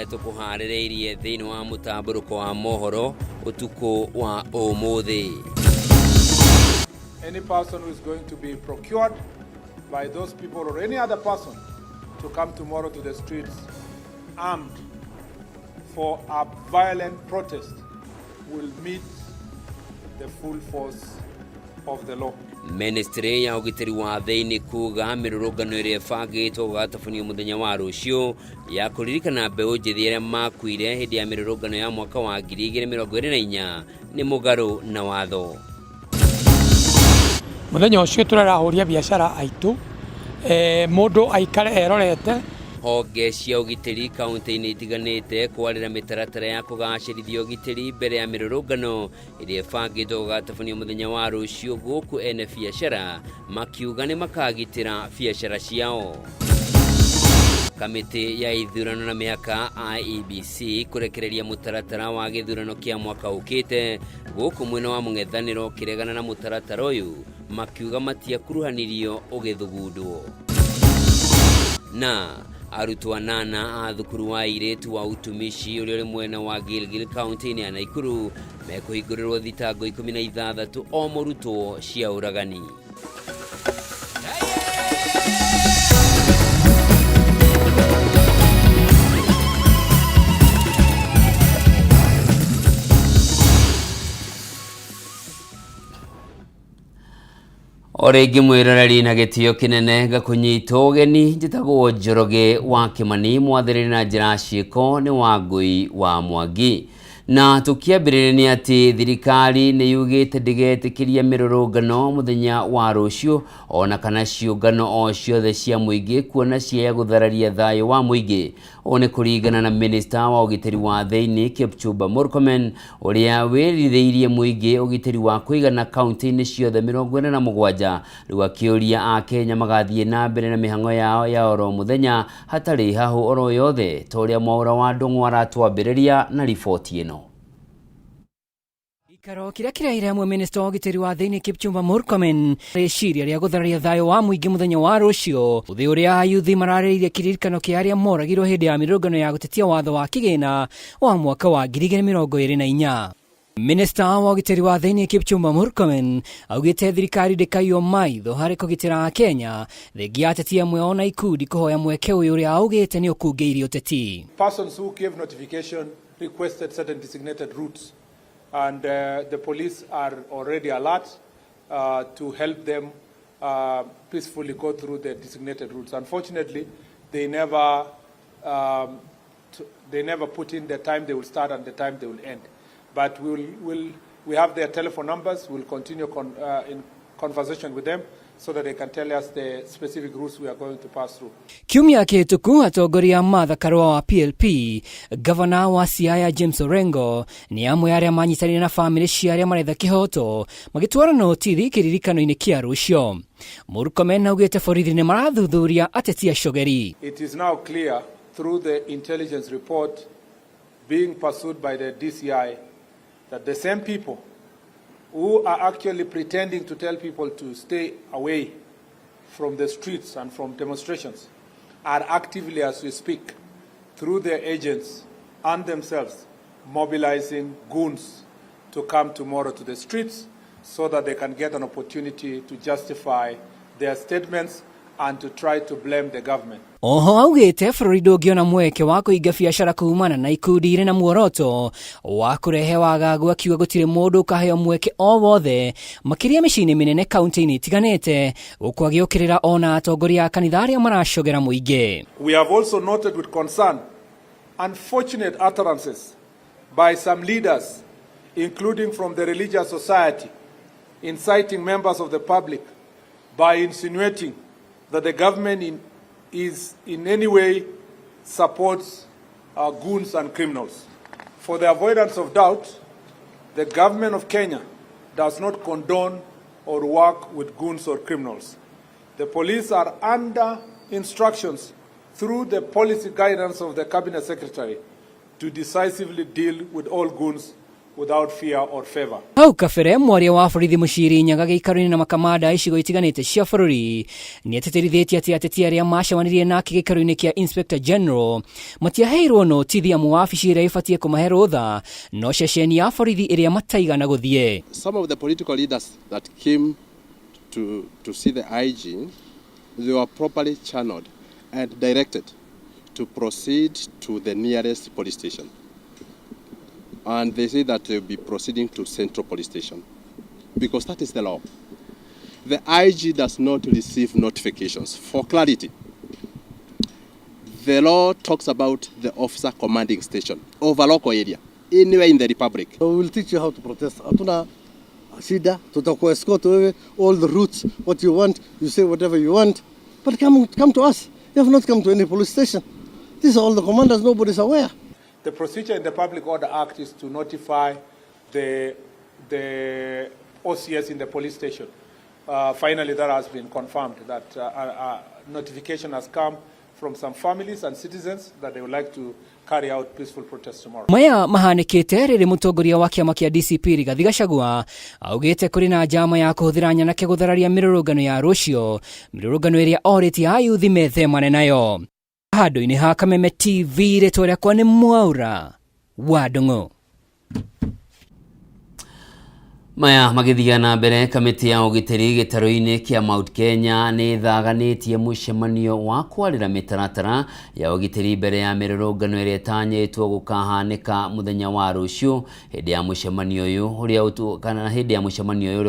tukuharireirie thiini wa mutamburuko wa mohoro utuko wa umuthi. Any person who is going to be procured by those people or any other person to come tomorrow to the streets armed for a violent protest will meet the full force of the law. Ministry ya ugitiri wa thiini kuga mirurungano iria bangitwo gatafunio muthenya wa rucio ya kuririkana mbeu njithi iria makuire hindi ya mirurungano ya mwaka wa 2024 ni mugaru na watho. Muthenya ucio turarahuria biashara aitu mundu aikare erorete honge cia ugitiri kaunti-ini itiganite kwarira mitaratara ya kugacirithia ugitiri mbere ya mirurungano iria bangitwo gatafunio muthenya wa rucio guku ene biashara makiuga ni makagitira biashara ciao. Kamiti ya ithurano na miaka IEBC kurekereria mutaratara wa githurano kia mwaka ukite guku mwena wa mung'ethaniro kiregana na mutaratara uyu makiuga matiakuruhanirio ugithugundwo. Na arutwo 8 a thukuru wa iretu wa utumishi uri mwena wa Gilgil kaunti-ini ya Nakuru mekuhingurirwo thitango 16 o murutwo cia uragani. Oregi mwiroreri na gitio kinene gakunyitwo geni njitagwo Njoroge wa Kimani mwathiriri na njira ciiko ni Wangui wa Mwangi. Na tukiambirire ni ati thirikari ni yugite ndigetikiria mirurungano muthenya wa rucio ona kana ciungano o ciothe cia muingi kuona cia guthararia thayo wa muingi. One kuringana na minister wa ugitiri wa thiini Kipchumba Murkomen uria wirithiirie muingi ugitiri wa kuigana kaunti-ini ciothe 47 riu akiuria a Kenya magathie na mbere na mihango yao ya oro muthenya hatari hahu oro yothe toria Mwaura wa Ndung'u aratwambiriria na riboti ino. Ikaro kiria kiraire amwe minister wa ugitiri wa thiini Kipchumba Murkomen reciria ria guthararia thayo wa muingi muthenya wa rucio uthi uria ayuthi mararĩrĩirie kiririkano kia aria moragirwo hindi ya mirurungano ya gutetia watho wa kigina wa mwaka wa 2024. Minister wa ugitiri wa thiini Kipchumba Murkomen augite thirikari ndikaiywo maitho hari kugitira Kenya thengia ateti amwe ona ikundi kuhoya mweke uyu uria augite ni ukungeirie uteti. Persons who gave notification requested certain designated routes. And the police are already alert to help them peacefully go through the designated routes. Unfortunately, they never put in the time they will start and the time they will end. But we have their telephone numbers. We'll continue in conversation with them so that they can tell us the specific routes we are going to pass through. Kiumia kihituku atongoria Martha Karua wa PLP, Governor wa Siaya James Orengo ni amwe aria manyitanire na family cia aria maretha kihoto magitwara noti kiririkano-ini kia rucio. Murkomen augite borithi ni marathuthuria ateti acogeri. It is now clear through the intelligence report being pursued by the DCI that the same people who are actually pretending to tell people to stay away from the streets and from demonstrations are actively, as we speak, through their agents and themselves, mobilizing goons to come tomorrow to the streets so that they can get an opportunity to justify their statements and to try to blame the government. Oho augite bũrũri ndũngĩona mweke wa kũhinga biacara kuumana na ikundi irĩ na muoroto wa kũrehe wagagu akiuga gũtirĩ mũndũ ũkaheo mweke o wothe makĩria mĩciĩ-inĩ mĩnene kaunti-inĩ itiganĩte gũkũ agĩũkĩrĩra ona atongoria a kanitha arĩa maracogera mũingĩ. We have also noted with concern unfortunate utterances by some leaders, including from the religious society, inciting members of the public by insinuating that the government is in any way supports goons and criminals. For the avoidance of doubt, the government of Kenya does not condone or work with goons or criminals. The police are under instructions through the policy guidance of the Cabinet Secretary to decisively deal with all goons without fear or favor. Hau kabere mwaria wa borithi Muchiri Nyaga gĩikaro-inĩ na makamanda icigo itiganĩte cia bũrũri nĩ atĩtĩrithĩtie atĩ ateti arĩa macemanirie nake gĩikaro-inĩ kĩa Inspector General matiaheirwo notithi amu wabici ĩrĩa ĩbatiĩ kũmahe rũtha no ceceni ya borithi ĩrĩa mataigana gũthiĩ. Some of the political leaders that came to see the IG, they were properly channeled and directed to proceed to the nearest police station. And they say that they'll be proceeding to Central Police Station because that is the law. The IG does not receive notifications. For clarity, the law talks about the officer commanding station over local area, anywhere in the Republic. We will teach you how to protest. Hatuna shida, tutakuwa escort wewe, all the routes, what you want, you say whatever you want. But come to us. You have not come to any police station. These are all the commanders, nobody's aware. The procedure in the Public Order Act is to notify the OCS in the police station. Finally, that has been confirmed that notification has come from some families and citizens that they would like to carry out peaceful protests tomorrow. Maya mahanĩkĩte rĩrĩ mũtongoria wa kĩama kĩa DCP Rigathi Gachagua augĩte kũrĩ na njama ya kũhũthĩra nyanake gũthararia mĩrũrũngano ya rũciũ, mĩrũrũngano ĩrĩa orĩtie ayuthi methemane nayo. Handũ-inĩ ha Kameme TV rĩtwa rĩakwa nĩ Mwaura wa Ndung'u. Maya magĩthiĩ na mbere, kamĩtĩ ya ũgitĩri gĩtarũ-inĩ kĩa Mount Kenya nĩ thaganĩtie mũcemanio wa kwarĩra mĩtaratara ya ũgitĩri mbere ya mĩrũrũngano ĩrĩa ĩtanyĩtwo gũkahanĩka mũthenya wa rũciũ. Hĩndĩ ya mũcemanio ũrĩa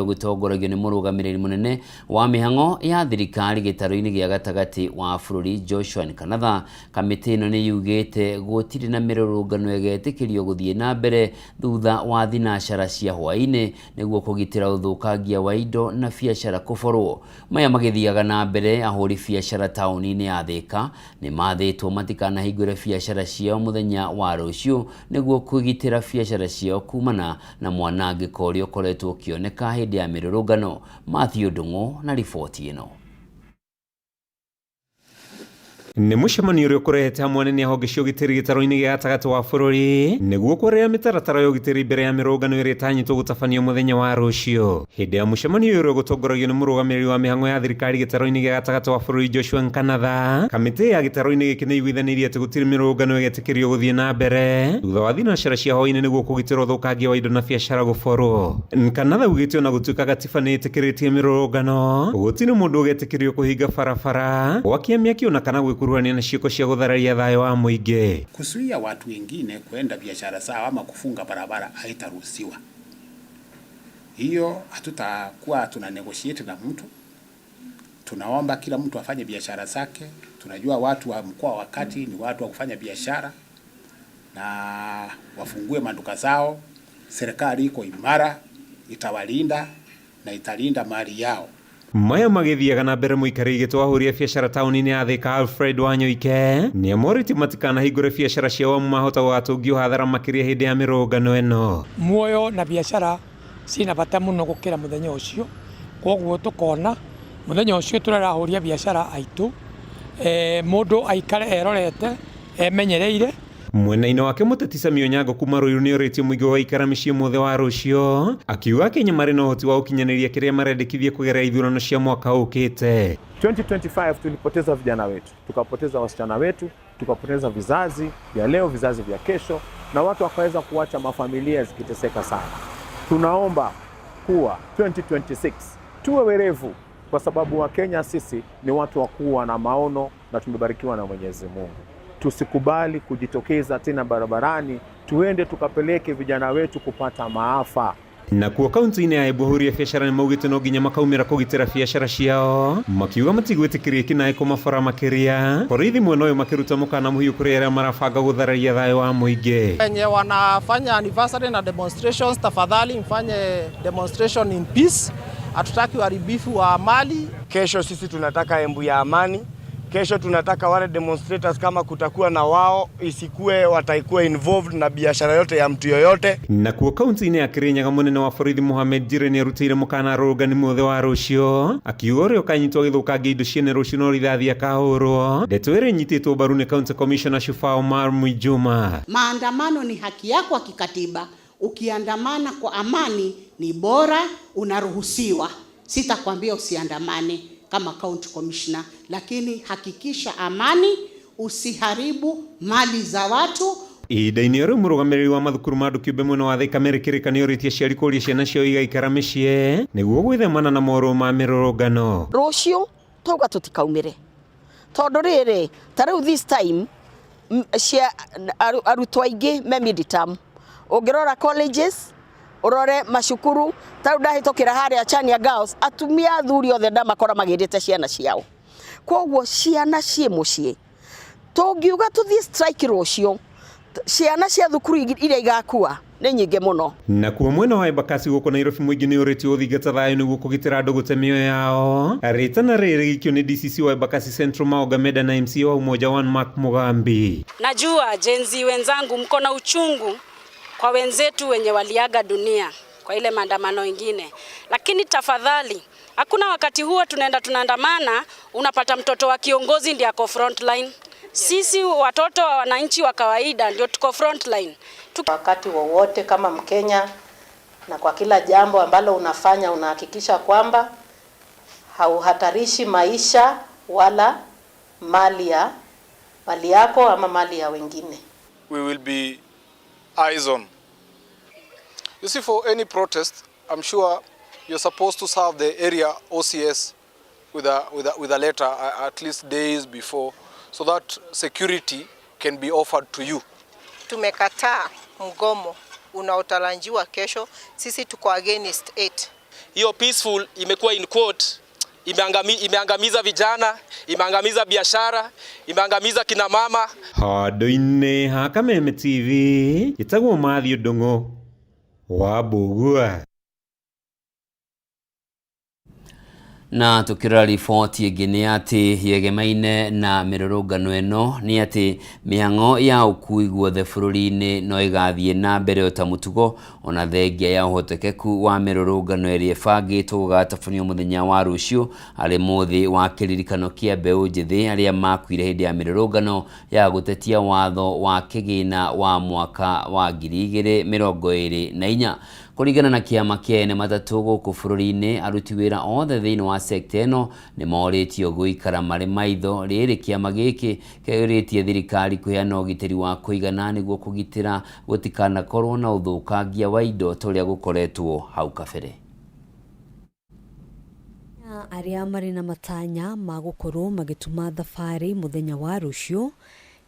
ũgũtongoragio nĩ mũrũgamĩrĩri mũnene wa mĩhang'o ya thirikari gĩtarũ-inĩ gĩa gatagatĩ wa bũrũri Joshua Nkanatha, kamĩtĩ ĩno nĩ yugĩte gũtirĩ na mĩrũrũngano ĩgetĩkĩrio gũthiĩ na mbere thutha wa thinacara cia hwaĩ-inĩ nĩguo kũgitĩra ũthũkangia wa indo na biacara kũborwo. Maya magĩthiaga na mbere, ahũri biacara taũni-inĩ ya Thĩka nĩ mathĩtwo matikanahingũre biacara ciao mũthenya wa rũciũ nĩguo kũgitĩra biacara ciao kumana na mwanangĩko ũrĩa ũkoretwo ũkĩoneka hĩndĩ ya mĩrũrũngano. Matthew Ndung'u na riboti ĩno. Nĩ mũcemanio ũrĩa ũkũrehete hamwe anene a honge cia ũgitĩri gĩtarũ-inĩ gĩa gatagatĩ wa bũrũri nĩguo kwarĩra mĩtaratara ya ũgitĩri mbere ya mĩrũrũngano ĩrĩa ĩtanyĩtwo gũtabanio mũthenya wa rũciũ. Hĩndĩ ya mũcemanio ũrĩa ũgũtongoragio nĩ mũrũgamĩrĩri wa mĩhang'o ya thirikari gĩtarũ-inĩ gĩa gatagatĩ wa bũrũri Joshua Nkanatha, kamĩtĩ ya gĩtarũ-inĩ gĩkĩ nĩ iguithanĩirie atĩ gũtirĩ mĩrũrũngano ĩgetĩkĩrio gũthiĩ na mbere thutha wa thinacara cia hwaĩ-inĩ nĩguo kũgitĩra ũthũkangia wa indo na biacara gũborwo. Nkanatha augĩte ona gũtuĩka gatiba nĩ ĩtĩkĩrĩtie mĩrũrũngano, gũtirĩ mũndũ ũgetĩkĩrio kũhinga barabara, gwakia mĩaki ona kana gwĩkuruhania na ciĩko cia gũthararia thayũ wa mũingĩ. Kuzuia watu wengine kwenda biashara zao ama kufunga barabara haitaruhusiwa. Hiyo hatutakuwa tuna negotiate na mtu. Tunaomba kila mtu afanye biashara zake. Tunajua watu wa mkoa wakati ni watu wa kufanya biashara na wafungue maduka zao. Serikali iko imara, itawalinda na italinda mali yao. Maya magĩthiaga na mbere, mũikarĩri gĩtĩ wa ahũri a biacara taũni-inĩ ya Thĩka Alfred Wanyoike nĩ amorĩtie matikanahingũre biacara ciao amu mahota gũgatũngio hathara makĩria hĩndĩ ya mĩrũrũngano ĩno. Muoyo na biacara cina bata mũno gũkĩra mũthenya ũcio, koguo tũkona mũthenya ũcio tũrarahũria biacara aitũ, mũndũ aikare erorete emenyereire. Mwena-inĩ wake mũteti Sammy Onyango kuma Ruiru nĩ orĩtie mũingĩ wa ikara mĩciĩ mothe wa rũciũ, akiuga Kenya marĩ na ũhoti wa gũkinyanĩria kĩrĩa marendekithia kũgerera ithurano cia mwaka ũkĩte. 2025 tulipoteza vijana wetu, tukapoteza wasichana wetu, tukapoteza vizazi vya leo, vizazi vya kesho, na watu wakaweza kuacha mafamilia zikiteseka sana. Tunaomba kuwa 2026 tuwe werevu, kwa sababu wa Kenya sisi ni watu wa kuwa na maono na tumebarikiwa na Mwenyezi Mungu. Tusikubali kujitokeza tena barabarani, tuende tukapeleke vijana wetu kupata maafa. Nakuo kaunti-inĩ ya Embu ahũri a biacara nĩ maugĩte no nginya makaumĩra kũgitĩra biacara ciao, makiuga matigwĩtĩkĩria kĩnaĩ kũmabora makĩria, borithi mwena ũyũ makĩruta mũkana mũhiũ kũrĩ arĩa marabanga gũthararia thayũ wa mũingĩ. Wenye wanafanya anniversary na demonstrations, tafadhali mfanye demonstration in peace. Hatutaki uharibifu wa mali. Kesho sisi tunataka Embu ya amani. Kesho tunataka wale demonstrators kama kutakuwa na wao isikue wataikuwa involved na biashara yote ya mtu yoyote. Nakuo kaunti-inĩ ya Kirinyaga mũnene wa borithi Mohamed Jire nĩ arutĩire mũkana arũrũngani mothe wa rũciũ, akiuga ũrĩa ũkanyitwo gĩthũkangia indo ciene rũciũ no rithathi akahũrwo. Ndeto ĩrĩa ĩnyitĩtwo mbaru nĩ County Commissioner Shufaa Omar Mwijuma. Maandamano ni haki yako ya kikatiba, Ukiandamana kwa amani ni bora, unaruhusiwa. Sitakwambia usiandamane kama county commissioner, lakini hakikisha amani, usiharibu mali za watu. Idaini ori murugamiriri wa mathukuru mandu kiumbe mwena wa Thika merikirikania uritie ciari kuria ciana cio igaikara micii niguo gwithemana na moru ma mirurungano. Rucio tuga tutikaumire tondu riri tariu this time cia arutwo aingi me mid-term, ungirora colleges, urore mashukuru, tariu ndahitukira haria Chania Girls, atumia athuri othe ndamakora magirite ciana ciao. Koguo ciana cie mucii tungiuga tuthie strike rucio, ciana cia thukuru iria igakua ni nyingi muno. Na kuo mwena wa Embakasi guko Nairobi muingi ni uritio uthingata thayo niguo kugitira andu gute mioyo yao. Ritana riri gikio ni DCC wa Embakasi Central Maoga Meda na MC wa Umoja One Mark Mugambi. Najua jenzi wenzangu mko na uchungu kwa wenzetu wenye waliaga dunia kwa ile maandamano mengine, lakini tafadhali, hakuna wakati huo tunaandamana unapata mtoto wa kiongozi ndiye ako front line. Sisi watoto wa wananchi wa kawaida ndio tuko front line. Wakati wowote kama Mkenya, na kwa kila jambo ambalo unafanya unahakikisha kwamba hauhatarishi maisha wala mali yako ama mali ya wengine. We will be eyes on. You see, for any protest, I'm sure you're supposed to serve the area OCS with a letter at least days before, so that security can be offered to you. Tumekataa mgomo unaotarajiwa kesho. Sisi tuko against it. Hiyo peaceful imekuwa in quote, imeangamiza vijana, imeangamiza biashara, imeangamiza kina mama. Handu-ini ha Kameme TV itagwo Mathew Ndung'u wa Mbugua. Na tukira riboti ingĩ nĩ atĩ yegemaine na mĩrũrũngano ĩno nĩ atĩ mĩhang'o ya ũkui guothe bũrũri-inĩ no ĩgathiĩ na mbere o ta mũtugo, ona thengia ya ũhotekeku wa mĩrũrũngano ĩrĩa ĩbangĩtwo gũgatabanio mũthenya wa rũciũ arĩ mũthĩ wa kĩririkano kĩa mbeũ njĩthĩ arĩa makuire hĩndĩ ya mĩrũrũngano ya gũtetia watho wa kĩgĩna wa mwaka wa 2024. Kũringana na kĩama kĩa ene matatũ gũkũ bũrũri-inĩ, aruti wĩra othe thĩinĩ wa sekta ĩno nĩ morĩtio gũikara marĩ maitho. Rĩrĩ kĩama gĩkĩ kĩũrĩtie thirikari kũheana ũgitĩri wa kũigana nĩguo kũgitĩra gũtikanakorwo na ũthũkangia wa indo ta ũrĩa gũkoretwo hau kabere. Arĩa marĩ na matanya ma gũkorwo magĩtuma thabarĩ mũthenya wa rũciũ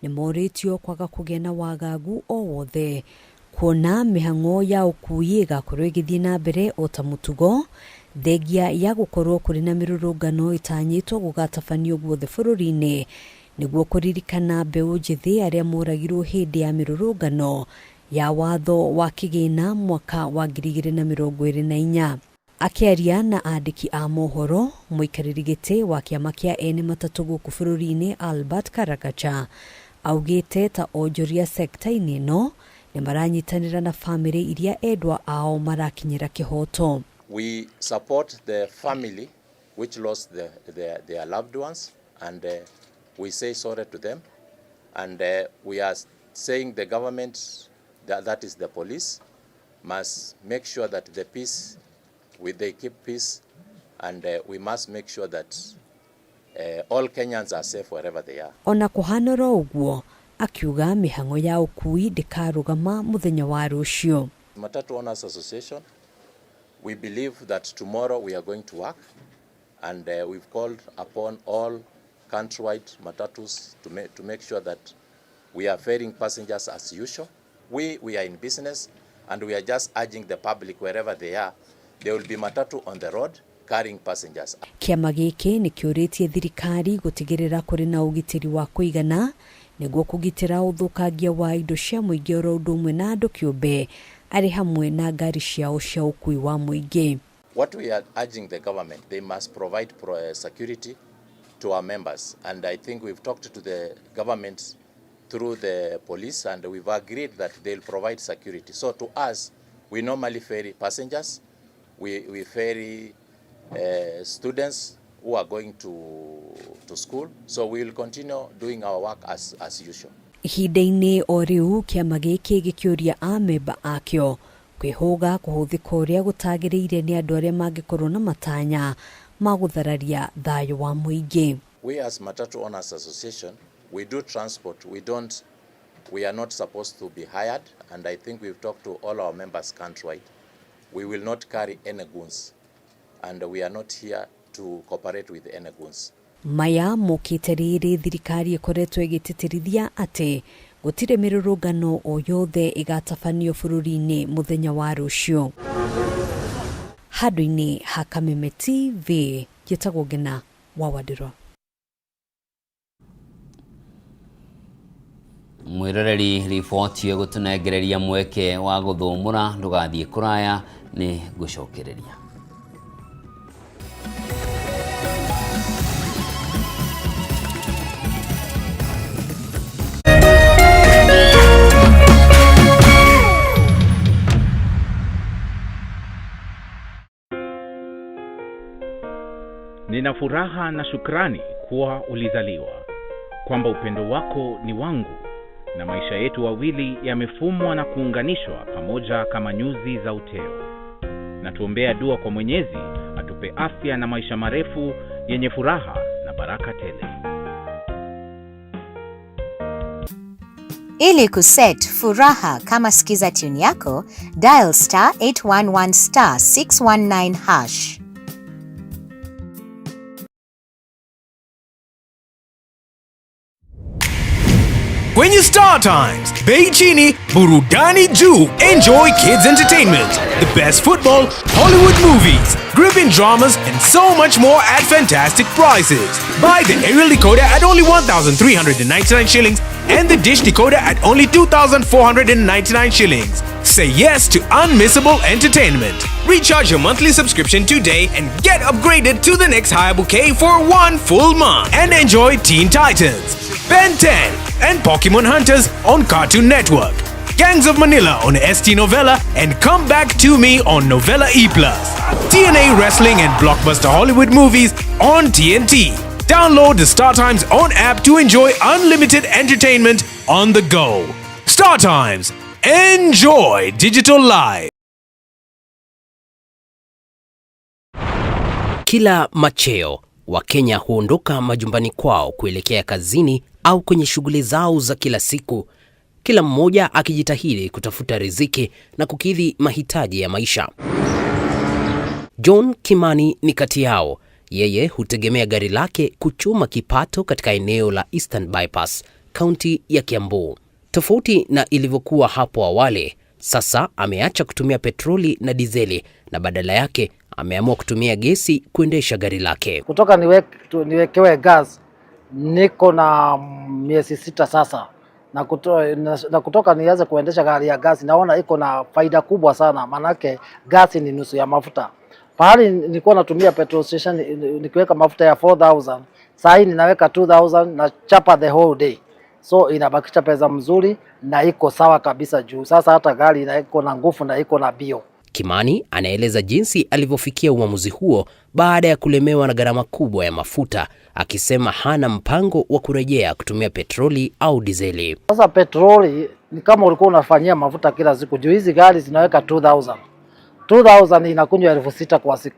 nĩ morĩtio kwaga kũgĩa na wagagu o wothe, kuona mĩhang'o ya ũkui ĩgakorwo ĩgĩthiĩ na mbere o ta mũtugo, thengia ya gũkorwo kũrĩ na mĩrũrũngano ĩtanyĩtwo gũgatabanio guothe bũrũri-inĩ nĩguo kũririkana mbeũ njĩthĩ arĩa moragirwo hĩndĩ ya mĩrũrũngano ya watho wa kĩgĩna mwaka wa 2024. Akĩaria na andĩki a mohoro, mũikarĩri gĩtĩ wa kĩama kĩa ene matatũ gũkũ bũrũri-inĩ Albert Karakacha augĩte ta onjoria sekta-inĩ ĩno nĩ maranyitanĩra na famĩlĩ iria endwa ao marakinyĩra kĩhoto. We support the family which lost their loved ones, and we say sorry to them, and we are saying the government, that is the police, must make sure that the peace, they keep peace, and we must make sure that all Kenyans are safe wherever they are. Ona kũhana ro ũguo, akiuga mĩhang'o ya ũkui ndĩkarũgama mũthenya wa rũciũ. Matatu Owners Association, we believe that tomorrow we are going to work, and we've called upon all countrywide matatus to make sure that we are ferrying passengers as usual. We are in business, and we are just urging the public wherever they are, there will be matatu on the road carrying passengers. Kĩama gĩkĩ nĩ kĩũrĩtie thirikari gũtigĩrĩra kũrĩ na ũgitĩri wa kũigana nĩguo kũgitĩra ũthũkangia wa indo cia mũingĩ oro ũndũ ũmwe na andũ kĩũmbe arĩ hamwe na ngari ciao cia ũkui wa mũingĩ. What we are urging the government, they must provide security to our members, and I think we've talked to the government through the police, and we've agreed that they'll provide security. So to us, we normally ferry passengers, we ferry students who are going to school, so we will continue doing our work as usual. Ihinda-inĩ o rĩu kĩama gĩkĩ gĩkĩũria amemba akĩo kwihuga kuhuthika uria gutagiriire ni andu aria mangikorwo na matanya maguthararia thayo wa muingi. We as Matatu Owners Association, we do transport. We are not supposed to be hired, and I think we've talked to all our members countrywide. We will not carry any goons, and we are not here to cooperate with any goons. Maya mokite riri thirikari ikoretwo igititirithia ati gutire mirurungano o yothe igatafanio bururi-ini muthenya wa rucio. Handũ-inĩ ha Kameme TV, Gĩtagwo Ngina wa Wadiro. Mwiroreri riboti gutunengereria mweke wa guthumura ndugathie kuraya ni gucokereria. Nina furaha na shukrani kuwa ulizaliwa, kwamba upendo wako ni wangu, na maisha yetu wawili yamefumwa na kuunganishwa pamoja kama nyuzi za uteo. Na tuombea dua kwa Mwenyezi atupe afya na maisha marefu yenye furaha na baraka tele. Ili kuset furaha kama sikiza tune yako, dial *811*619#. Kwenye Star Times, bei chini, burudani juu. Enjoy kids entertainment, the best football, Hollywood movies, gripping dramas, and so much more at fantastic prices. Buy the aerial decoder at only 1,399 shillings and the dish decoder at only 2,499 shillings. Say yes to unmissable entertainment. Recharge your monthly subscription today and get upgraded to the next higher bouquet for 1 full month. And enjoy Teen Titans, Ben 10, and Pokemon Hunters on Cartoon Network, Gangs of Manila on ST Novella, and Come Back to Me on Novella E+, TNA Wrestling and Blockbuster Hollywood movies on TNT. Download the Star Times On app to enjoy unlimited entertainment on the go. Star Times, enjoy digital life. Kila macheo, Wakenya huondoka majumbani kwao kuelekea kazini au kwenye shughuli zao za kila siku, kila mmoja akijitahidi kutafuta riziki na kukidhi mahitaji ya maisha. John Kimani ni kati yao. Yeye hutegemea gari lake kuchuma kipato katika eneo la Eastern Bypass, kaunti ya Kiambu. Tofauti na ilivyokuwa hapo awali, sasa ameacha kutumia petroli na dizeli na badala yake ameamua kutumia gesi kuendesha gari lake. Kutoka niwekewe gas niko na miezi 6 sasa, na kutoka nianze kuendesha gari ya gas naona iko na faida kubwa sana, manake gas ni nusu ya mafuta. Pahali nilikuwa natumia petrol station nikiweka mafuta ya 4,000, sasa hivi ninaweka 2,000 na chapa the whole day. So inabakisha pesa mzuri na iko sawa kabisa juu sasa hata gari iko na nguvu na iko na bio. Kimani anaeleza jinsi alivyofikia uamuzi huo baada ya kulemewa na gharama kubwa ya mafuta, akisema hana mpango wa kurejea kutumia petroli au dizeli. Sasa petroli ni kama ulikuwa unafanyia mafuta kila siku, juu hizi gari zinaweka 2,000. 2,000 inakunywa 6,000 kwa siku.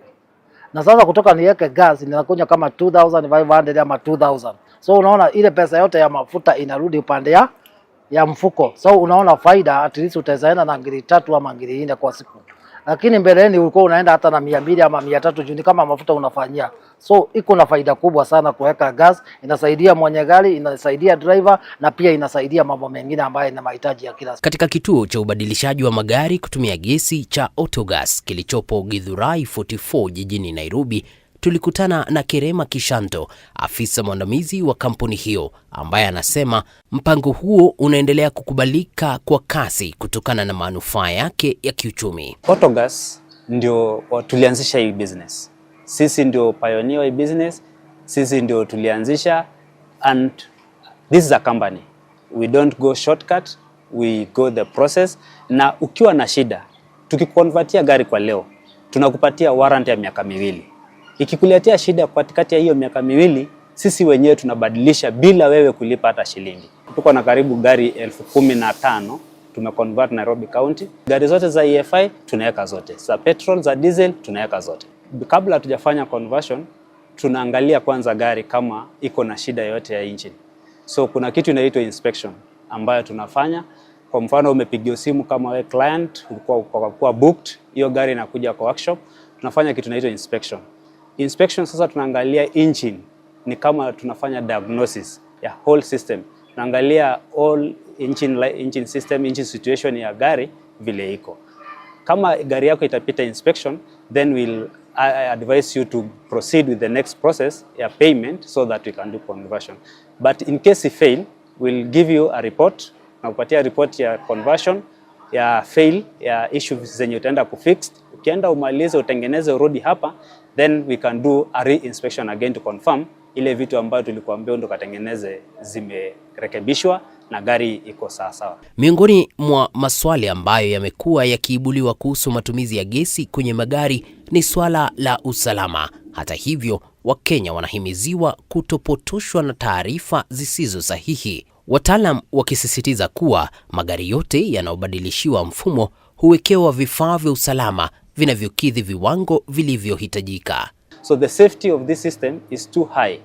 Na sasa kutoka niweke gas inakunywa kama 2,500 ama 2,000. So unaona ile pesa yote ya mafuta inarudi upande ya mfuko. So unaona faida, at least utaenda na ngiri 3 ama ngiri 4 kwa siku. Lakini mbeleni ulikuwa unaenda hata na 200 ama 300 juu kama mafuta unafanyia. So iko na faida kubwa sana kuweka gas, inasaidia mwenye gari, inasaidia driver na pia inasaidia mambo mengine ambayo ina mahitaji ya kila siku. Katika kituo cha ubadilishaji wa magari kutumia gesi cha Autogas kilichopo Githurai 44 jijini Nairobi, tulikutana na Kerema Kishanto, afisa mwandamizi wa kampuni hiyo, ambaye anasema mpango huo unaendelea kukubalika kwa kasi kutokana na manufaa yake ya kiuchumi. Autogas ndio tulianzisha hii business. Sisi ndio pioneer hii business. Sisi ndio tulianzisha, and this is a company. We don't go shortcut, we go the process. Na ukiwa na shida, tukikonvertia gari kwa leo, tunakupatia warranty ya miaka 2. Ikikuletea shida katikati ya hiyo miaka 2, sisi wenyewe tunabadilisha bila wewe kulipa hata shilingi. Tuko na karibu gari 15,000 tumeconvert Nairobi County. Gari zote za EFI tunaweka zote, za petrol, za diesel tunaweka zote. Kabla hatujafanya conversion, tunaangalia kwanza gari kama iko na shida yote ya engine. So kuna kitu inaitwa inspection ambayo tunafanya. Kwa mfano umepigia simu kama wewe client, ulikuwa booked, hiyo gari inakuja kwa workshop, tunafanya kitu inaitwa inspection. Inspection sasa tunaangalia engine, ni kama tunafanya diagnosis ya whole system. Tunaangalia all engine system, engine situation ya gari vile iko. Kama gari yako itapita inspection, then we'll advise you to proceed with the next process ya payment so that we can do conversion. But in case it fail, we'll give you a report, na kupatia report ya conversion, ya fail, ya issues zenye utaenda kufix. Ukienda umalize utengeneze urudi hapa, then we can do a re-inspection again to confirm ile vitu ambayo tulikuambia ndo katengeneze zimerekebishwa na gari iko sawa sawa. Miongoni mwa maswali ambayo yamekuwa yakiibuliwa kuhusu matumizi ya gesi kwenye magari ni swala la usalama. Hata hivyo, Wakenya wanahimiziwa kutopotoshwa na taarifa zisizo sahihi. Wataalam wakisisitiza kuwa magari yote yanayobadilishiwa mfumo huwekewa vifaa vya usalama vinavyokidhi viwango vilivyohitajika. So the safety of this system is too high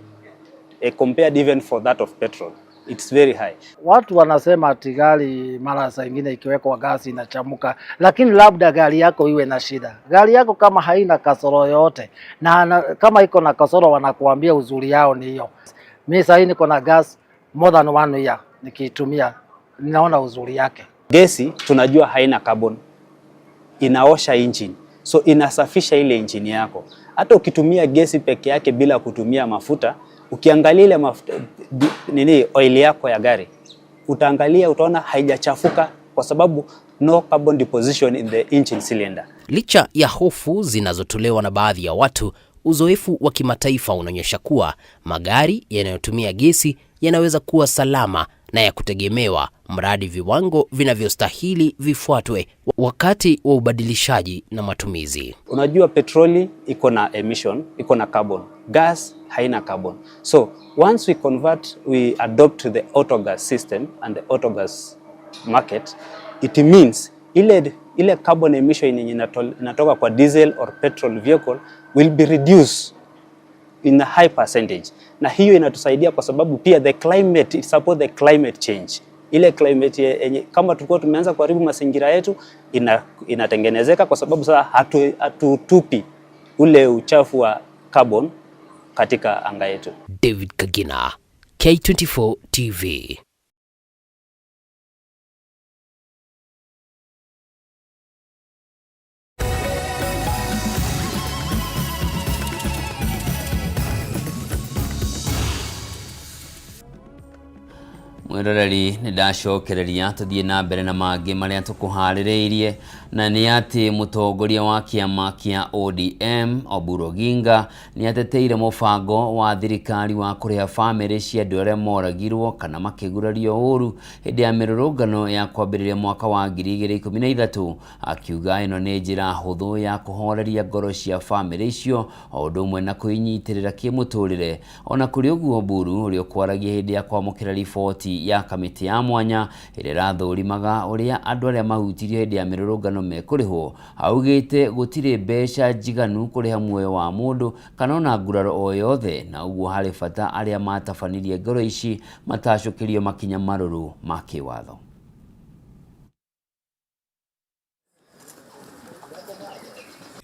compared even for that of petrol. It's very high. Watu wanasema ati gari mara zingine ikiwekwa gasi inachamuka, lakini labda gari yako iwe na shida. Gari yako kama haina kasoro yote, na kama iko na kasoro wanakuambia uzuri yao ni hiyo. Mimi sasa niko na gas more than 1 year nikiitumia, ninaona uzuri yake. Gesi tunajua haina carbon, inaosha engine, so inasafisha ile engine yako. Hata ukitumia gesi peke yake bila kutumia mafuta, ukiangalia ile mafuta oil yako ya gari, utaangalia utaona haijachafuka kwa sababu no carbon deposition in the engine cylinder. Licha ya hofu zinazotolewa na baadhi ya watu, uzoefu wa kimataifa unaonyesha kuwa magari yanayotumia gesi yanaweza kuwa salama na ya kutegemewa mradi viwango vinavyostahili vifuatwe wakati wa ubadilishaji na matumizi. Unajua petroli iko na emission, iko na carbon. Gas haina carbon. So once we convert, we adopt the autogas system and the autogas market, it means ile carbon emission yenye inatoka kwa diesel or petrol vehicle will be reduced in a high percentage. Na hiyo inatusaidia kwa sababu pia the climate, it support the climate change. Ile climate yenye kama tulikuwa tumeanza kuharibu mazingira yetu inatengenezeka kwa sababu sasa hatutupi ule uchafu wa carbon katika anga yetu. David Kagina, K24 TV. Mwiroreri ni ndacokereria tuthie na mbere na mangi maria tukuhaririirie, na ni ati mutongoria wa kiama kia ODM Oburu Oginga ni ateteire mubango wa thirikari wa kuriha family cia andu aria moragirwo kana makigurario uru hindi ya mirurungano ya kwambiriria mwaka wa 2013, akiuga ino ni njira huthu ya kuhoreria ngoro cia family icio o undu umwe na kuinyitirira kimuturire. Ona kuri uguo Oburu uri kwaragia hindi ya kwamukira riboti ya kamiti ya mwanya ire rathurimaga uria andu aria mahutirio hindi ya mirurungano mekurihwo, augite gutire mbeca njiganu kuriha muoyo wa mundu kana ona nguraro o yothe, na uguo hari bata aria matabanirie ngoro ici matacukirio makinya maruru ma kiwatho.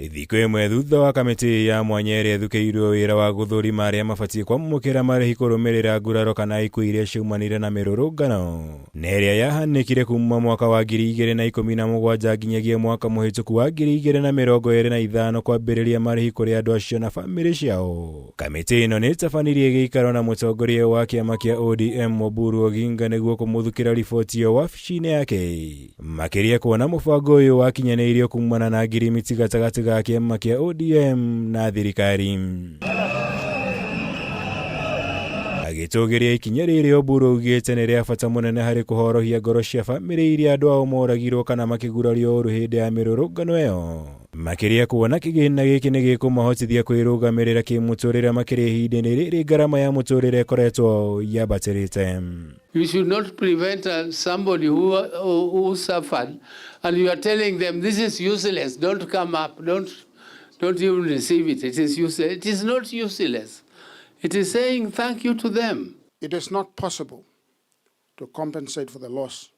Thikũ ĩmwe thutha wa kamĩtĩ ya mwanya ĩrĩa ĩthukĩirwo wĩra wa gũthũrima arĩa mabatiĩ kwamũkĩra marĩhi kũrũmĩrĩra nguraro kana ikuũ iria ciumanire na mĩrũrũngano, na ĩrĩa yahanĩkire kuma mwaka wa 2017 nginyagia mwaka mũhĩtũku wa 2025 kwambĩrĩria marĩhi kũrĩ andũ acio na bamĩrĩ ciao. Kamĩtĩ ĩno nĩ ĩtabanirie gĩikaro na mũtongoria wa kĩama kĩa ODM Oburu Oginga nĩguo kũmũthukĩra riboti ĩyo wabici-inĩ yake, makĩria kuona mũbango ũyũ wakinyanĩirio kumana na ngirimiti gatagatĩ ga kĩama kĩa ODM na thirikari. Agĩtũgĩria ikinya rĩrĩ, Oburu augĩte nĩ rĩa bata mũnene harĩ kũhorohia ngoro cia bamĩrĩ iria andũ ao moragirwo kana makĩgurario ũru hĩndĩ ya mĩrũrũngano ĩyo. makiria kuona kigina giki ni gikumahotithia kwirugamirira kimuturire makiria ihinda-ini riri ngarama ya muturire ikoretwo yabatirite. You should not prevent somebody who suffered and you are telling them this is useless, don't come up, don't even receive it, it is useless. It is not useless. It is saying thank you to them. It is not possible to compensate for the loss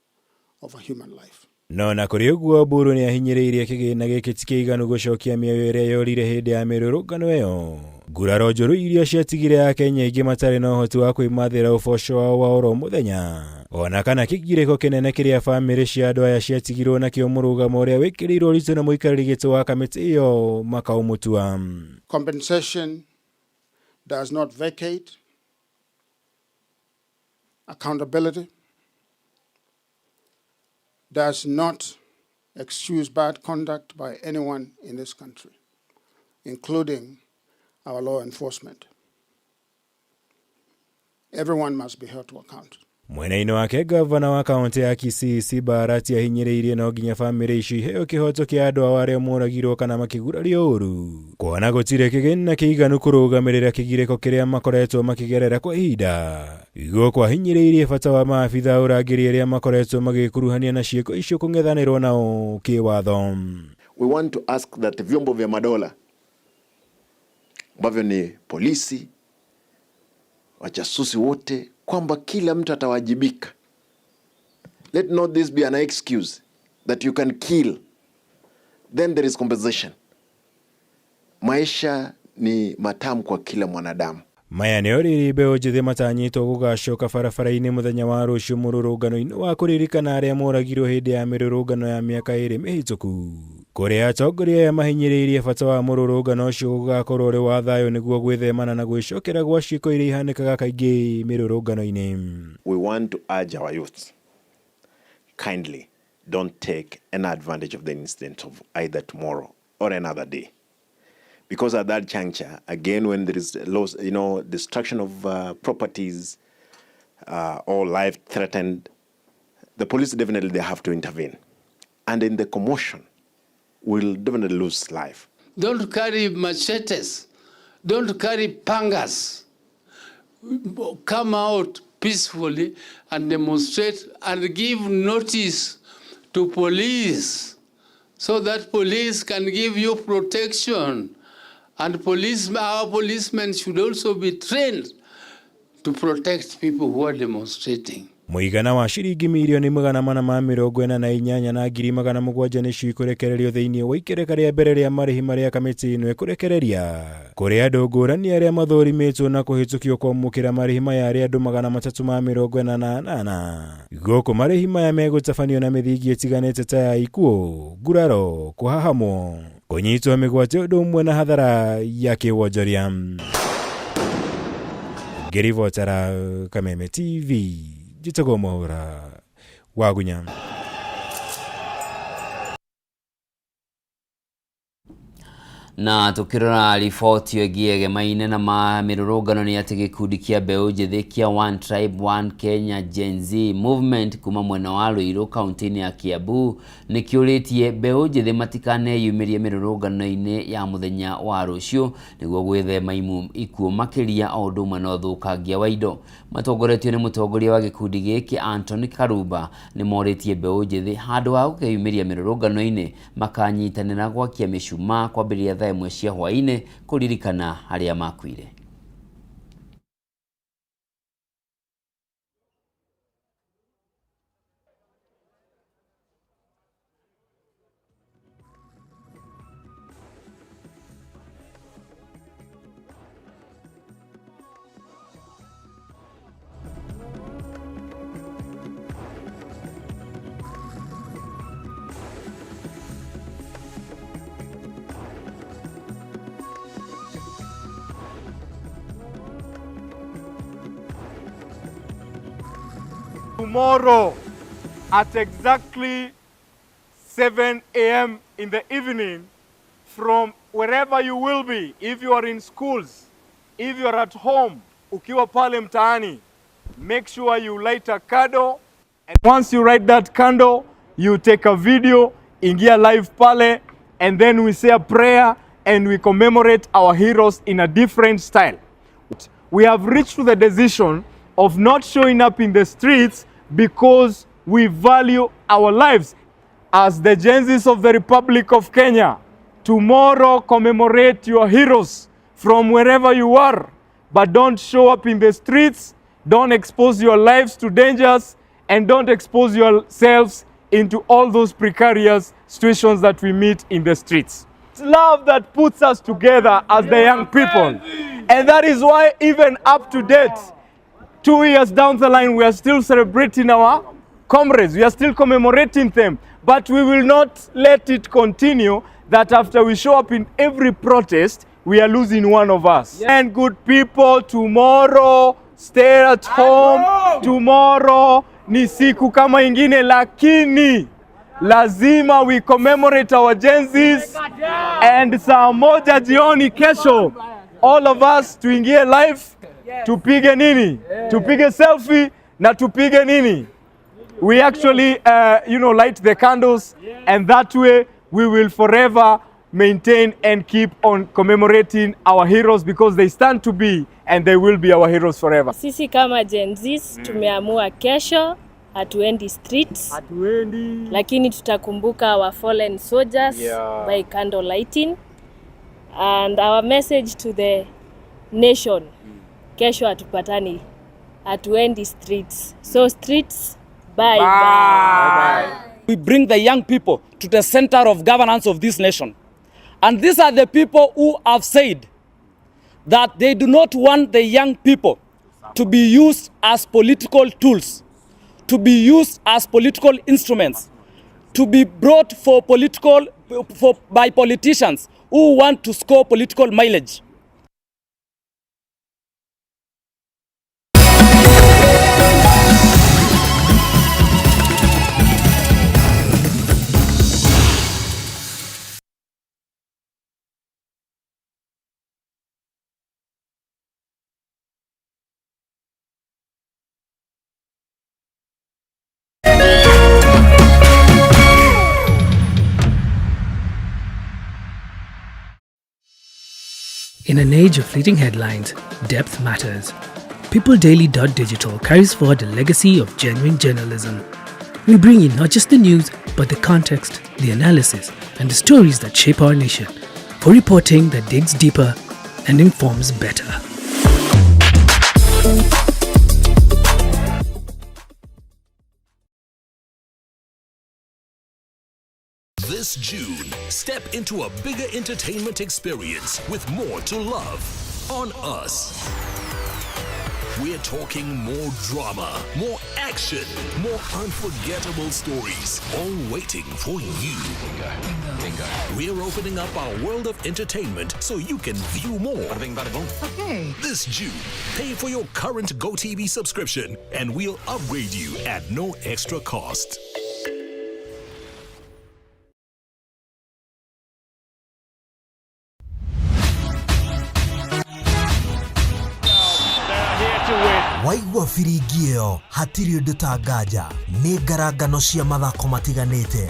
of a human life. No na kuri uguo Mburu ni ahinyiriirie kigina giki tikiganu gucokia mioyo iria yorire hindi ya mirurungano iyo. Nguraro njuru iria ciatigire ya Kenya ingi matari na uhoti wa kwimathira uboco wao wa oro muthenya. Ona kana kigiriko kinene kiria family cia andu aya ciatigirwo nakio murugamo uria wikirirwo ritu na muikariri gitu wa kamiti iyo makaumutua. Compensation does not vacate accountability, does not excuse bad conduct by anyone in this country, including our law enforcement. Everyone must be held to account. Mwena-ini wake gavana wa kaunti ya Kisii Simba Arati ahinyiriirie no nginya family ici heo kihoto kia andu aria moragirwo kana makigurario uru. Kuona gutire kigina kiiganu kurugamirira kigiriko kiria makoretwo makigerera kwa ihinda. Igwo kwa hinyiriirie bata wa maabitha urangiri aria makoretwo magikuruhania na ciiko icio kung'ethanirwo nao kiwatho. We want to ask that vyombo vya madola ambavyo ni polisi, wajasusi wote, kwamba kila mtu atawajibika. Let not this be an excuse that you can kill, then there is compensation. Maisha ni matamu kwa kila mwanadamu. Maya nĩ orĩrĩ mbeũ njĩthĩ matanyĩtwo gũgacoka barabara-inĩ mũthenya wa rũciũ mũrũrũngano-inĩ wa kũririkana arĩa moragirwo hĩndĩ ya mĩrũrũngano ya mĩaka ĩrĩ mĩhĩtũku. Kũrĩa atongoria aya mahinyĩrĩirie bata wa mũrũrũngano ũcio gũgakorwo ũrĩ wa thayũ nĩguo gwĩthemana na gwĩcokera gwa ciĩko iria ihanĩkaga kaingĩ mĩrũrũngano-inĩ. We want to urge our youth, kindly don't take any advantage of the incident of either tomorrow or another day. Because at that juncture, again, when there is loss, destruction of properties or life threatened, the police definitely they have to intervene. And in the commotion, we'll definitely lose life. Don't carry machetes. Don't carry pangas. Come out peacefully and demonstrate and give notice to police so that police can give you protection. And our policemen should also be trained to protect people who are demonstrating. Mũigana wa ciringi mirioni 448 na ngiri 700 nĩcio ikũrekererio thĩinĩ wa ikereka rĩa mbere rĩa marĩhi marĩa kamĩtĩ ĩno ĩkũrekereria kũrĩ andũ ngũrani arĩa mathũrimĩtwo na kũhĩtũkio kwamũkĩra marĩhi maya arĩa andũ 348. Gũkũ marĩhi maya megũtabanio na mĩthingi ĩtiganĩte ta ya ikuũ, nguraro, kũhahamwo, kũnyitwo mĩgwate ũndũ ũmwe na hathara ya kĩwonjoria. Ngĩribotera Kameme TV. Jitagwo Mwaura Wagunya. Na tukirora riboti ĩgiĩ gemaine na mĩrũrũngano nĩ atĩ gĩkundi kĩa mbeũ njĩthĩ kĩa One Tribe One Kenya Gen Z Movement kuma mwena wa Ruiru kaunti-inĩ ya Kiambu nĩ kĩũrĩtie mbeũ njĩthĩ matikaneyumĩrie mĩrũrũngano-inĩ ya mũthenya wa rũciũ nĩguo gwĩthema ikuũ makĩria o ũndũ ũmwe na ũthũkangia wa indo. Matongoretio nĩ mũtongoria wa gĩkundi gĩkĩ Anthony Karumba nĩ morĩtie mbeũ njĩthĩ handũ ha gũkeyumĩria mĩrũrũngano-inĩ makanyitanĩra gwakia mĩcumaa kwambĩrĩria thaa ĩmwe cia hwaĩ-inĩ kũririkana arĩa makuire. Tomorrow at exactly 7 a.m. in the evening, from wherever you will be, if you are in schools, if you are at home, ukiwa pale mtaani, make sure you light a candle, and once you light that candle, you take a video, ingia live pale, and then we say a prayer and we commemorate our heroes in a different style. We have reached to the decision of not showing up in the streets because we value our lives. As the Gen Zs of the Republic of Kenya, tomorrow commemorate your heroes from wherever you are, but don't show up in the streets, don't expose your lives to dangers, and don't expose yourselves into all those precarious situations that we meet in the streets. It's love that puts us together as the young people. And that is why even up to date, 2 years down the line, we are still celebrating our comrades. We are still commemorating them. But we will not let it continue that after we show up in every protest, we are losing one of us. Yeah. And good people, tomorrow, stay at home. Tomorrow ni siku kama ingine, lakini lazima we commemorate our Gen Zs. And saa moja jioni kesho, all of us tuingie live, tupige nini? Tupige selfie na tupige nini? We actually, light the candles, and that way we will forever maintain and keep on commemorating our heroes because they stand to be and they will be our heroes forever. Sisi kama Gen Zs tumeamua kesho hatuendi streets, lakini tutakumbuka our fallen soldiers by candle lighting, and our message to the nation, kesho hatupatani, hatuendi streets. So streets, bye. We bring the young people to the center of governance of this nation. And these are the people who have said that they do not want the young people to be used as political tools, to be used as political instruments, to be brought by politicians who want to score political mileage. In an age of fleeting headlines, depth matters. PeopleDaily.digital carries forward a legacy of genuine journalism. We bring you not just the news, but the context, the analysis, and the stories that shape our nation, for reporting that digs deeper and informs better. This June, step into a bigger entertainment experience with more to love on Us. We're talking more drama, more action, more unforgettable stories, all waiting for you. Bingo. We're opening up our world of entertainment so you can view more. Okay. This June, pay for your current GoTV subscription and we'll upgrade you at no extra cost. Waigua firigio hatiri undu tangaja ni ngarangano cia mathako matiganite.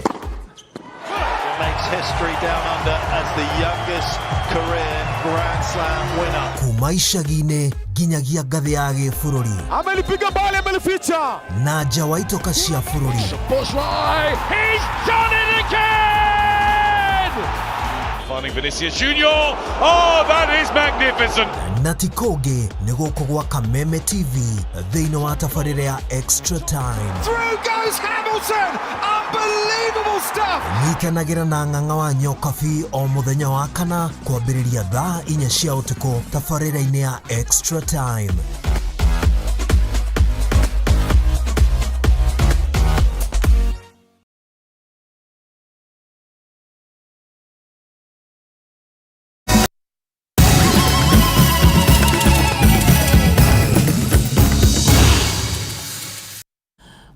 Makes history down under as the youngest career Grand Slam winner. Kuma icagi-inĩ nginyagia ngathĩ ya gĩbũrũri. Amelipiga bali amelificha. Na nja wa itoka cia bũrũri. He's done it again! Finding Vinicius Junior. Oh, that is magnificent. Na ti kũngĩ nĩ gũkũ gwa Kameme TV thĩinĩ wa tabarĩra ya Extra Time. Through goes Hamilton! Unbelievable stuff! Nyitanagĩra na ng'ang'a wa Nyokabi o mũthenya wa kana kwambĩrĩria thaa 4 cia ũtukũ tabarĩra-inĩ ya Extra Time.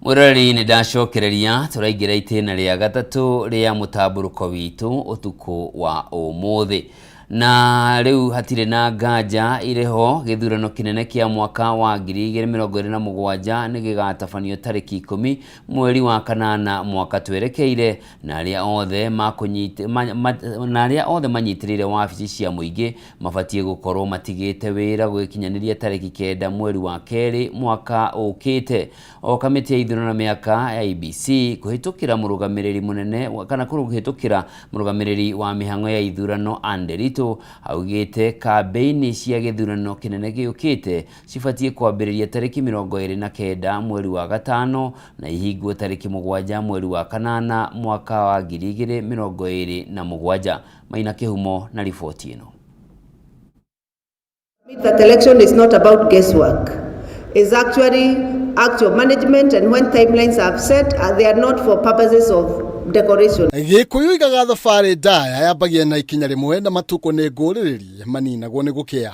Murari ni ndacokereria turaingira itena ria gatatu ria mutamburuko witu utuku wa umuthi na riu hatire na nganja ireho githurano kinene kia mwaka wa 2027 ni gigatafanio tariki 10 mweri wa kanana mwaka twerekeire, na aria othe manyitirire wabici cia muingi mabatie gukorwo matigite wira gwikinyaniria tariki 9 mweri wa keri mwaka ukite. O kamiti ya ithurano miaka ya IEBC kuhitukira murugamiriri munene kana kuhitukira murugamiriri wa mihango ya ithurano Anderito augite kampeini cia githurano kinene giukite cibatie kwambiriria tariki 29 mweri wa gatano na ihingwo tariki 7 mweri wa kanana mwaka wa 2027. Maina Kihumo na ripoti ino. That election is not about guesswork. It's actually actual management, and when timelines are set, they are not for purposes of decoration. Gikuyu igaga thabari ndaya yambagia na ikinya rimwe na matuko ni ngũrĩrĩri maninagwo nĩ gũkĩa.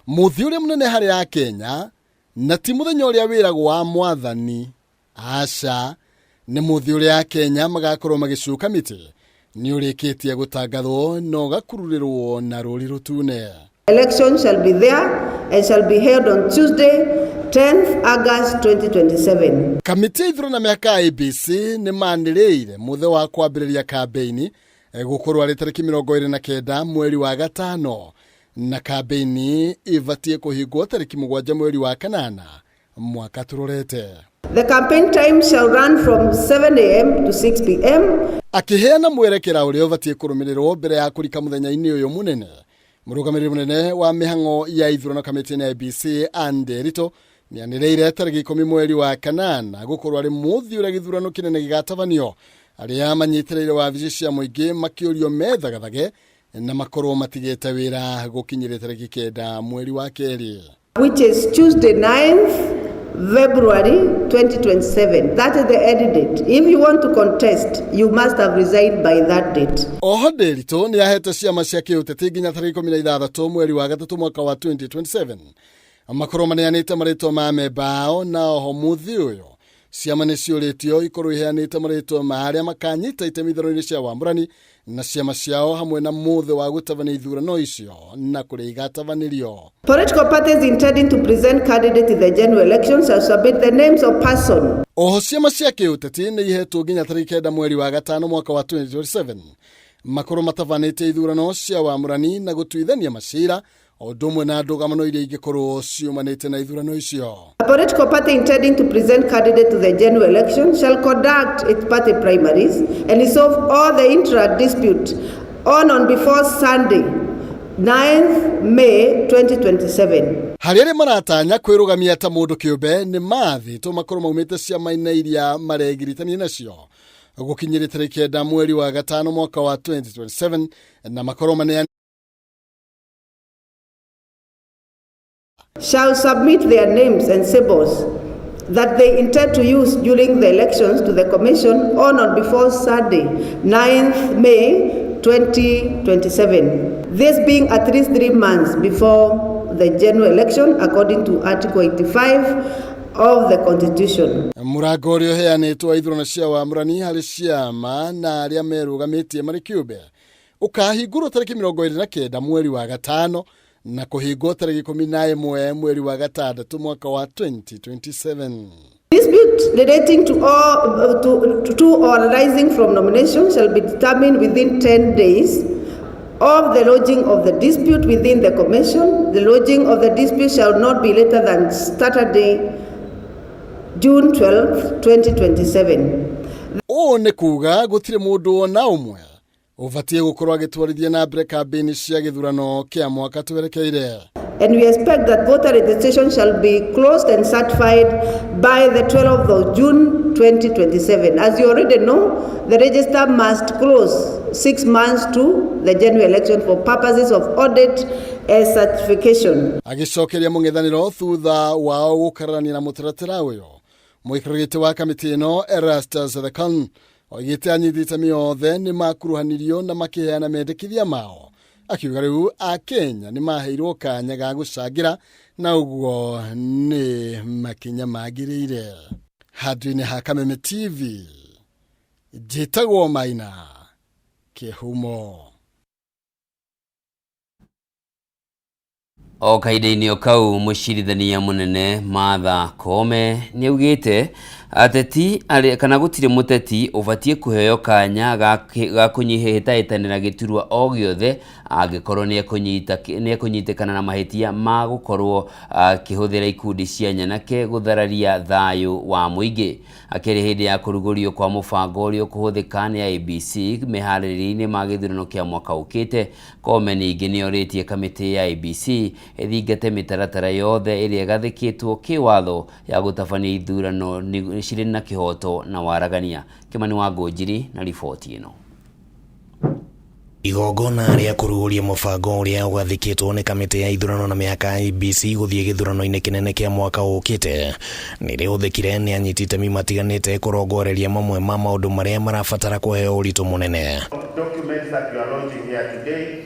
Muthi ũrĩa mũnene harĩ ya Kenya na ti mũthenya ũrĩa wĩragwo wa mwathani, aca nĩ muthi ũrĩa Kenya magakorwo magĩcuka mĩtĩ nĩ ũrĩkĩtie gũtangathwo na ũgakururĩrwo na rũri rũtune. Election shall be there and shall be held on Tuesday, 10th August 2027. Kamiti ya ithurano miaka ya IEBC nĩ manĩrĩire muthe wa kwambĩrĩria kampeini gũkorwo arĩ tariki 29 mweri wa gatano, na kampeini ibatie kũhingwo tariki 7 mweri wa kanana mwaka tũrorete. The campaign time shall run from 7 a.m. to 6 p.m. Akiheana mwerekera ũrĩa ũbatie kũrũmĩrĩrwo mbere ya kũrika mũthenya-inĩ ũyũ mũnene, murugamiriri munene wa mihango ya ithurano kamiti ya IEBC Anderito nianĩrĩire tariki 10 mweri wa kanana gukorwo ari muthi ũrĩa githurano kinene gigatabanio, aria manyitirĩire wabici cia muingi makĩũrio methagathage na makorwo matigĩte wĩra gũkinyĩria tariki 9 mweri wa keri, which is Tuesday 9th February 2027. That is the end date. If you want to contest, you must have resigned by that date. Oho Nderitu ni ahete ciama cia kiũteti nginya tariki 16 mweri wa gatatu mwaka wa 2027. Makorwo maneanĩte marĩtwa ma membao, na oho muthi ũyũ ciama nĩ ciũrĩtio ikorwo iheanĩte marĩtwa ma arĩa makanyita itemi ithurano-inĩ cia wamũrani na ciama ciao hamwe na muthe wa gũtabania ithurano icio na kũrĩa igatabanĩrio. Political parties intending to present candidates in the general elections shall submit the names of person. Oho ciama cia kiũteti nĩ ihetwo nginya tariki 9 mweri wa gatano mwaka wa 2027 makorwo matabanĩte ithurano cia wamũrani na gũtuithania macira o ndũmwe na ndũgamano iria ingĩkorwo ciumanĩte na ithurano icio. A political party intending to present candidate to the general election shall conduct its party primaries and resolve all the intra-dispute on before Sunday, 9th May 2027. Harĩ arĩa maratanya kwĩrũgamia ta mũndũ kĩũmbe nĩ mathĩtwo makorwo maumĩte ciama-inĩ iria maregiritania nacio gũkinyĩria tariki 9 mweri wa gatano mwaka wa 2027 na makorwo maneanĩte shall submit their names and symbols that they intend to use during the elections to the Commission on before Sunday, 9th May 2027. This being at least 3 months before the general election according to Article 85 of the Constitution. Mũrango ũrĩa ũheanĩtwo ithurano cia wamũrani harĩ ciama na arĩa merũgamĩtie marĩ kĩũmbe ũkahingũrwo tariki 29 mweri wa gatano na kũhingwo tariki 11 mweri wa gatandatũ mwaka wa 2027. Dispute relating to or arising from nomination shall be determined within 10 days of the lodging of the dispute within the Commission. The lodging of the dispute shall not be later than Saturday, June 12, 2027. Ũũ nĩ kuga gũtirĩ mũndũ ona ũmwe ũbatie gũkorwo agĩtwarithia na mbere kampeini cia gĩthurano kĩa mwaka twerekeire. And we expect that voter registration shall be closed and certified by the 12th of June 2027. As you already know, the register must close 6 months to the general election for purposes of audit and certification. Agĩcokeria mũng'ethanĩro thutha wao gũkararania na mũtaratara ũyũ, mũikarĩri wa kamĩtĩ ĩno Erastus Thekon oigĩte anyiti itemi othe nĩ makuruhanirio na makĩheana mendekithia mao, akiuga rĩu Akenya nĩ maheirwo kanya ga gũcangĩra na ũguo nĩ makinya magĩrĩire. Handũ-inĩ ha Kameme TV, njĩtagwo Maina Kĩhumo. O kaida-inĩ o kau mũcirithania mũnene Martha Koome nĩaugĩte ateti kana gũtirĩ mũteti ũbatie kũheo kanya ga kũnyihĩtanĩra gĩturwa o gĩothe angĩkorwo nĩekũnyitĩkana na mahĩtia ma gũkorwo akĩhũthĩra ikundi cia nyanake gũthararia thayũ wa mũingĩ. Akĩrĩ hĩndĩ ya kũrugũrio kwa mũbango ũrĩa ũkũhũthĩka nĩ IEBC meharĩrĩria-inĩ ma gĩthurano kĩa mwaka ũkĩte, Koome ningĩ nĩorĩtie kamĩtĩ ya IEBC ĩthingate mĩtaratara yothe ĩrĩa ĩgathĩkĩtwo kĩwatho ya gũtabania ithurano cirĩ na kĩhoto na waragania. Kimani Wangũnjiri na riboti ĩno. Igongona rĩa kũrugũria mũbango ũrĩa ũgathĩkĩtwo nĩ kamĩtĩ ya ithurano na mĩhaka IEBC gũthiĩ gĩthurano-inĩ kĩnene kĩa mwaka ũkĩte nĩrĩhũthĩkire nĩ anyiti itemi matiganĩte kũrongoreria mamwe ma maũndũ marĩa marabatara kũheo ũritũ mũnene.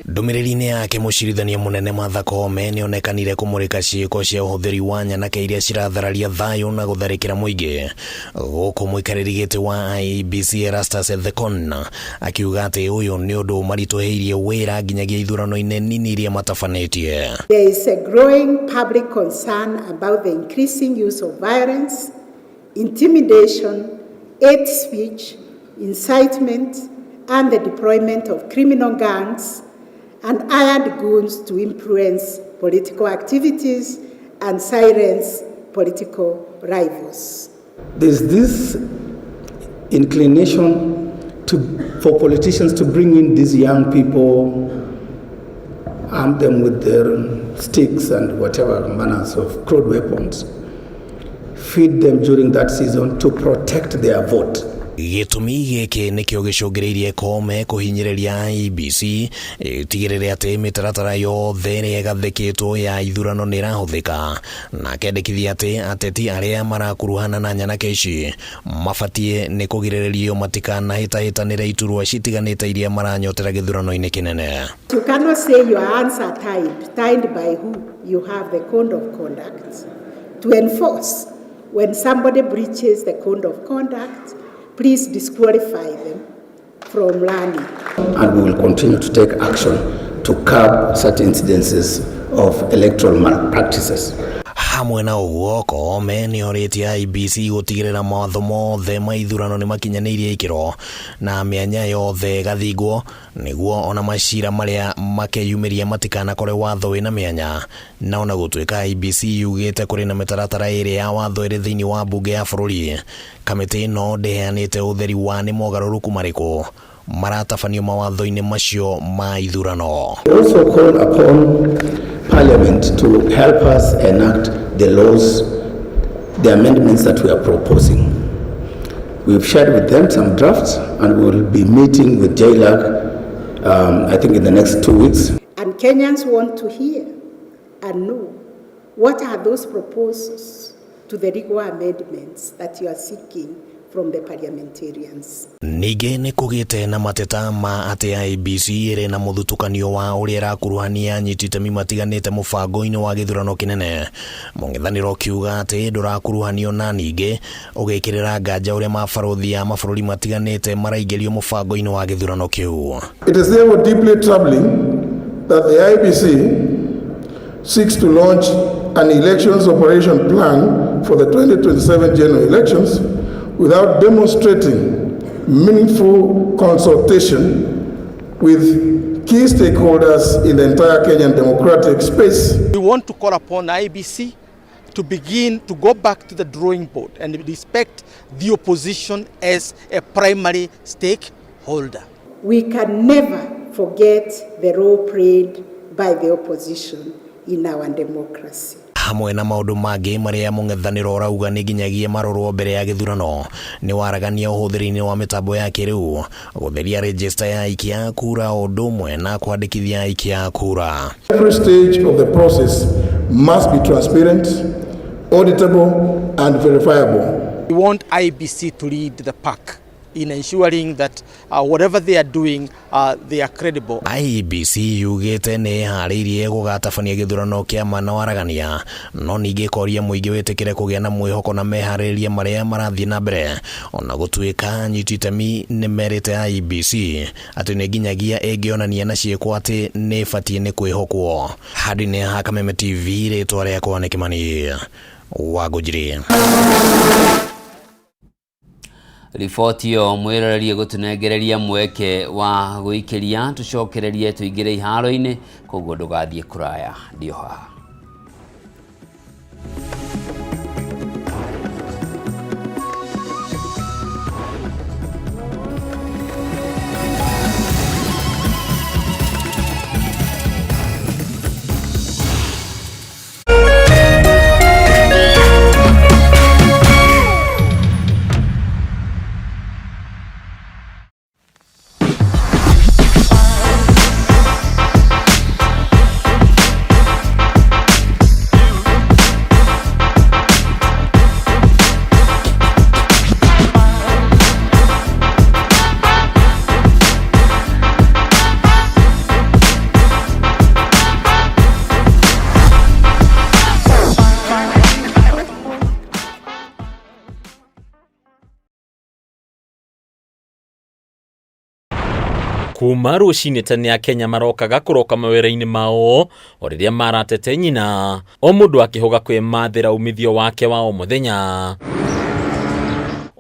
Ndũmĩrĩri-inĩ yake mũcirithania mũnene Martha Koome nĩonekanire kũmũrĩka ciĩko cia ũhũthĩri wa nyanake iria cirathararia thayũ na gũtharĩkĩra mũingĩ. Gũkũ mũikarĩri gĩtĩ wa IEBC Erastus Thekon akiuga atĩ ũyũ nĩ ũndũ maritũhĩirie wĩra nginyagia ithurano-inĩ nini iria matabanĩtie. There is a growing public concern about the increasing use of violence, intimidation, hate speech, incitement, and the deployment of criminal gangs and hired goons to influence political activities and silence political rivals. There's this inclination for politicians to bring in these young people, arm them with their sticks and whatever manners of crude weapons, feed them during that season to protect their vote. Gĩtũmi gĩkĩ nĩkĩo gĩcũngĩrĩirie Koome kũhinyĩrĩria IEBC tigĩrĩre atĩ mĩtaratara yothe ĩrĩa ĩgathĩkĩtwo ya ithurano nĩrahũthĩka, na akendekithia atĩ ateti arĩa marakuruhana na nyanake ici mabatie nĩ kũgirĩrĩrio matikanahĩtahĩtanĩre iturwa citiganĩte iria maranyotera gĩthurano-inĩ kĩnene. You cannot say your hands are tied by who you have the code of conduct to enforce. When somebody breaches the code of conduct, please disqualify them from learning. And we will continue to take action to curb such incidences of electoral malpractices. Hamwe na ũguo, Koome nĩorĩtie IEBC gũtigĩrĩra mawatho mothe ma ithurano nĩmakinyanĩirie ikĩro na mĩanya yothe gathingwo nĩguo ona macira marĩa makeyumĩria matikanakore watho wĩna mĩanya. Na ona gũtuĩka IEBC yugĩte kũrĩ na mĩtaratara ĩrĩ ya watho ĩrĩ thĩinĩ wa mbunge ya bũrũri, kamĩtĩ ĩno ndĩheanĩte ũtheri wa nĩ mogarũrũku marĩkũ maratabanio mawatho-inĩ macio ma ithurano. We also call upon Parliament to help us enact the laws, the amendments that we are proposing. We've shared with them some drafts and we will be meeting with JLAC, I think in the next 2 weeks. And Kenyans want to hear and know what are those proposals to the legal amendments that you are seeking from the parliamentarians. Ningĩ nĩ kũgĩte na mateta ma atĩ IEBC ĩrĩ na mũthutũkanio wa ũrĩa ĩrakuruhania anyiti itemi matiganĩte mũbango-inĩ wa gĩthurano kĩnene. Mũng'ethanĩro kiuga atĩ ndũrakuruhanio na ningĩ ũgĩkĩrĩra nganja ũrĩa mabarũthi ya mabũrũri matiganĩte maraingĩrio mũbango-inĩ wa gĩthurano kĩu. It is therefore deeply troubling that the IEBC seeks to launch an elections operation plan for the 2027 general elections without demonstrating meaningful consultation with key stakeholders in the entire Kenyan democratic space. We want to call upon IEBC to begin to go back to the drawing board and respect the opposition as a primary stakeholder. We can never forget the role played by the opposition in our democracy. Hamwe na maũndũ mangĩ marĩa mũng'ethanĩro ũrauga nĩ nginyagia marorwo mbere ya gĩthurano nĩ waragania ũhũthĩri-inĩ wa mĩtambo ya kĩrĩu, gũtheria register ya aikia a kura ũndũ ũmwe na kwandĩkithia aikia a kura. Every stage of the process must be transparent, auditable and verifiable. We want IEBC to lead the pack in ensuring that whatever they are doing, they are credible. IEBC yugite ni hariirie gugatabania githurano kia mana waragania no ningi koria muingi witikire kugia na mwihoko na meharĩria maria marathie na mbere ona gutuika nyititemi ni merite IEBC ati ni nginyagia ingionania na cieko ati ni fatie ni kwihokwo. Hadi ni Kameme TV ritwa riakwa ni Kimani Wangũnjiri. Riboti yo mwĩrorerie gũtunengereria mweke wa gũikĩria tucokererie tuingĩre iharo-inĩ koguo ndũgathiĩ kũraya ndio haha. Kuma rũcinĩ tene Akenya marokaga kũroka mawĩra-inĩ mao o rĩrĩa maratete nyina o mũndũ akĩhoga kwĩmathĩra umithio wake wa o mũthenya.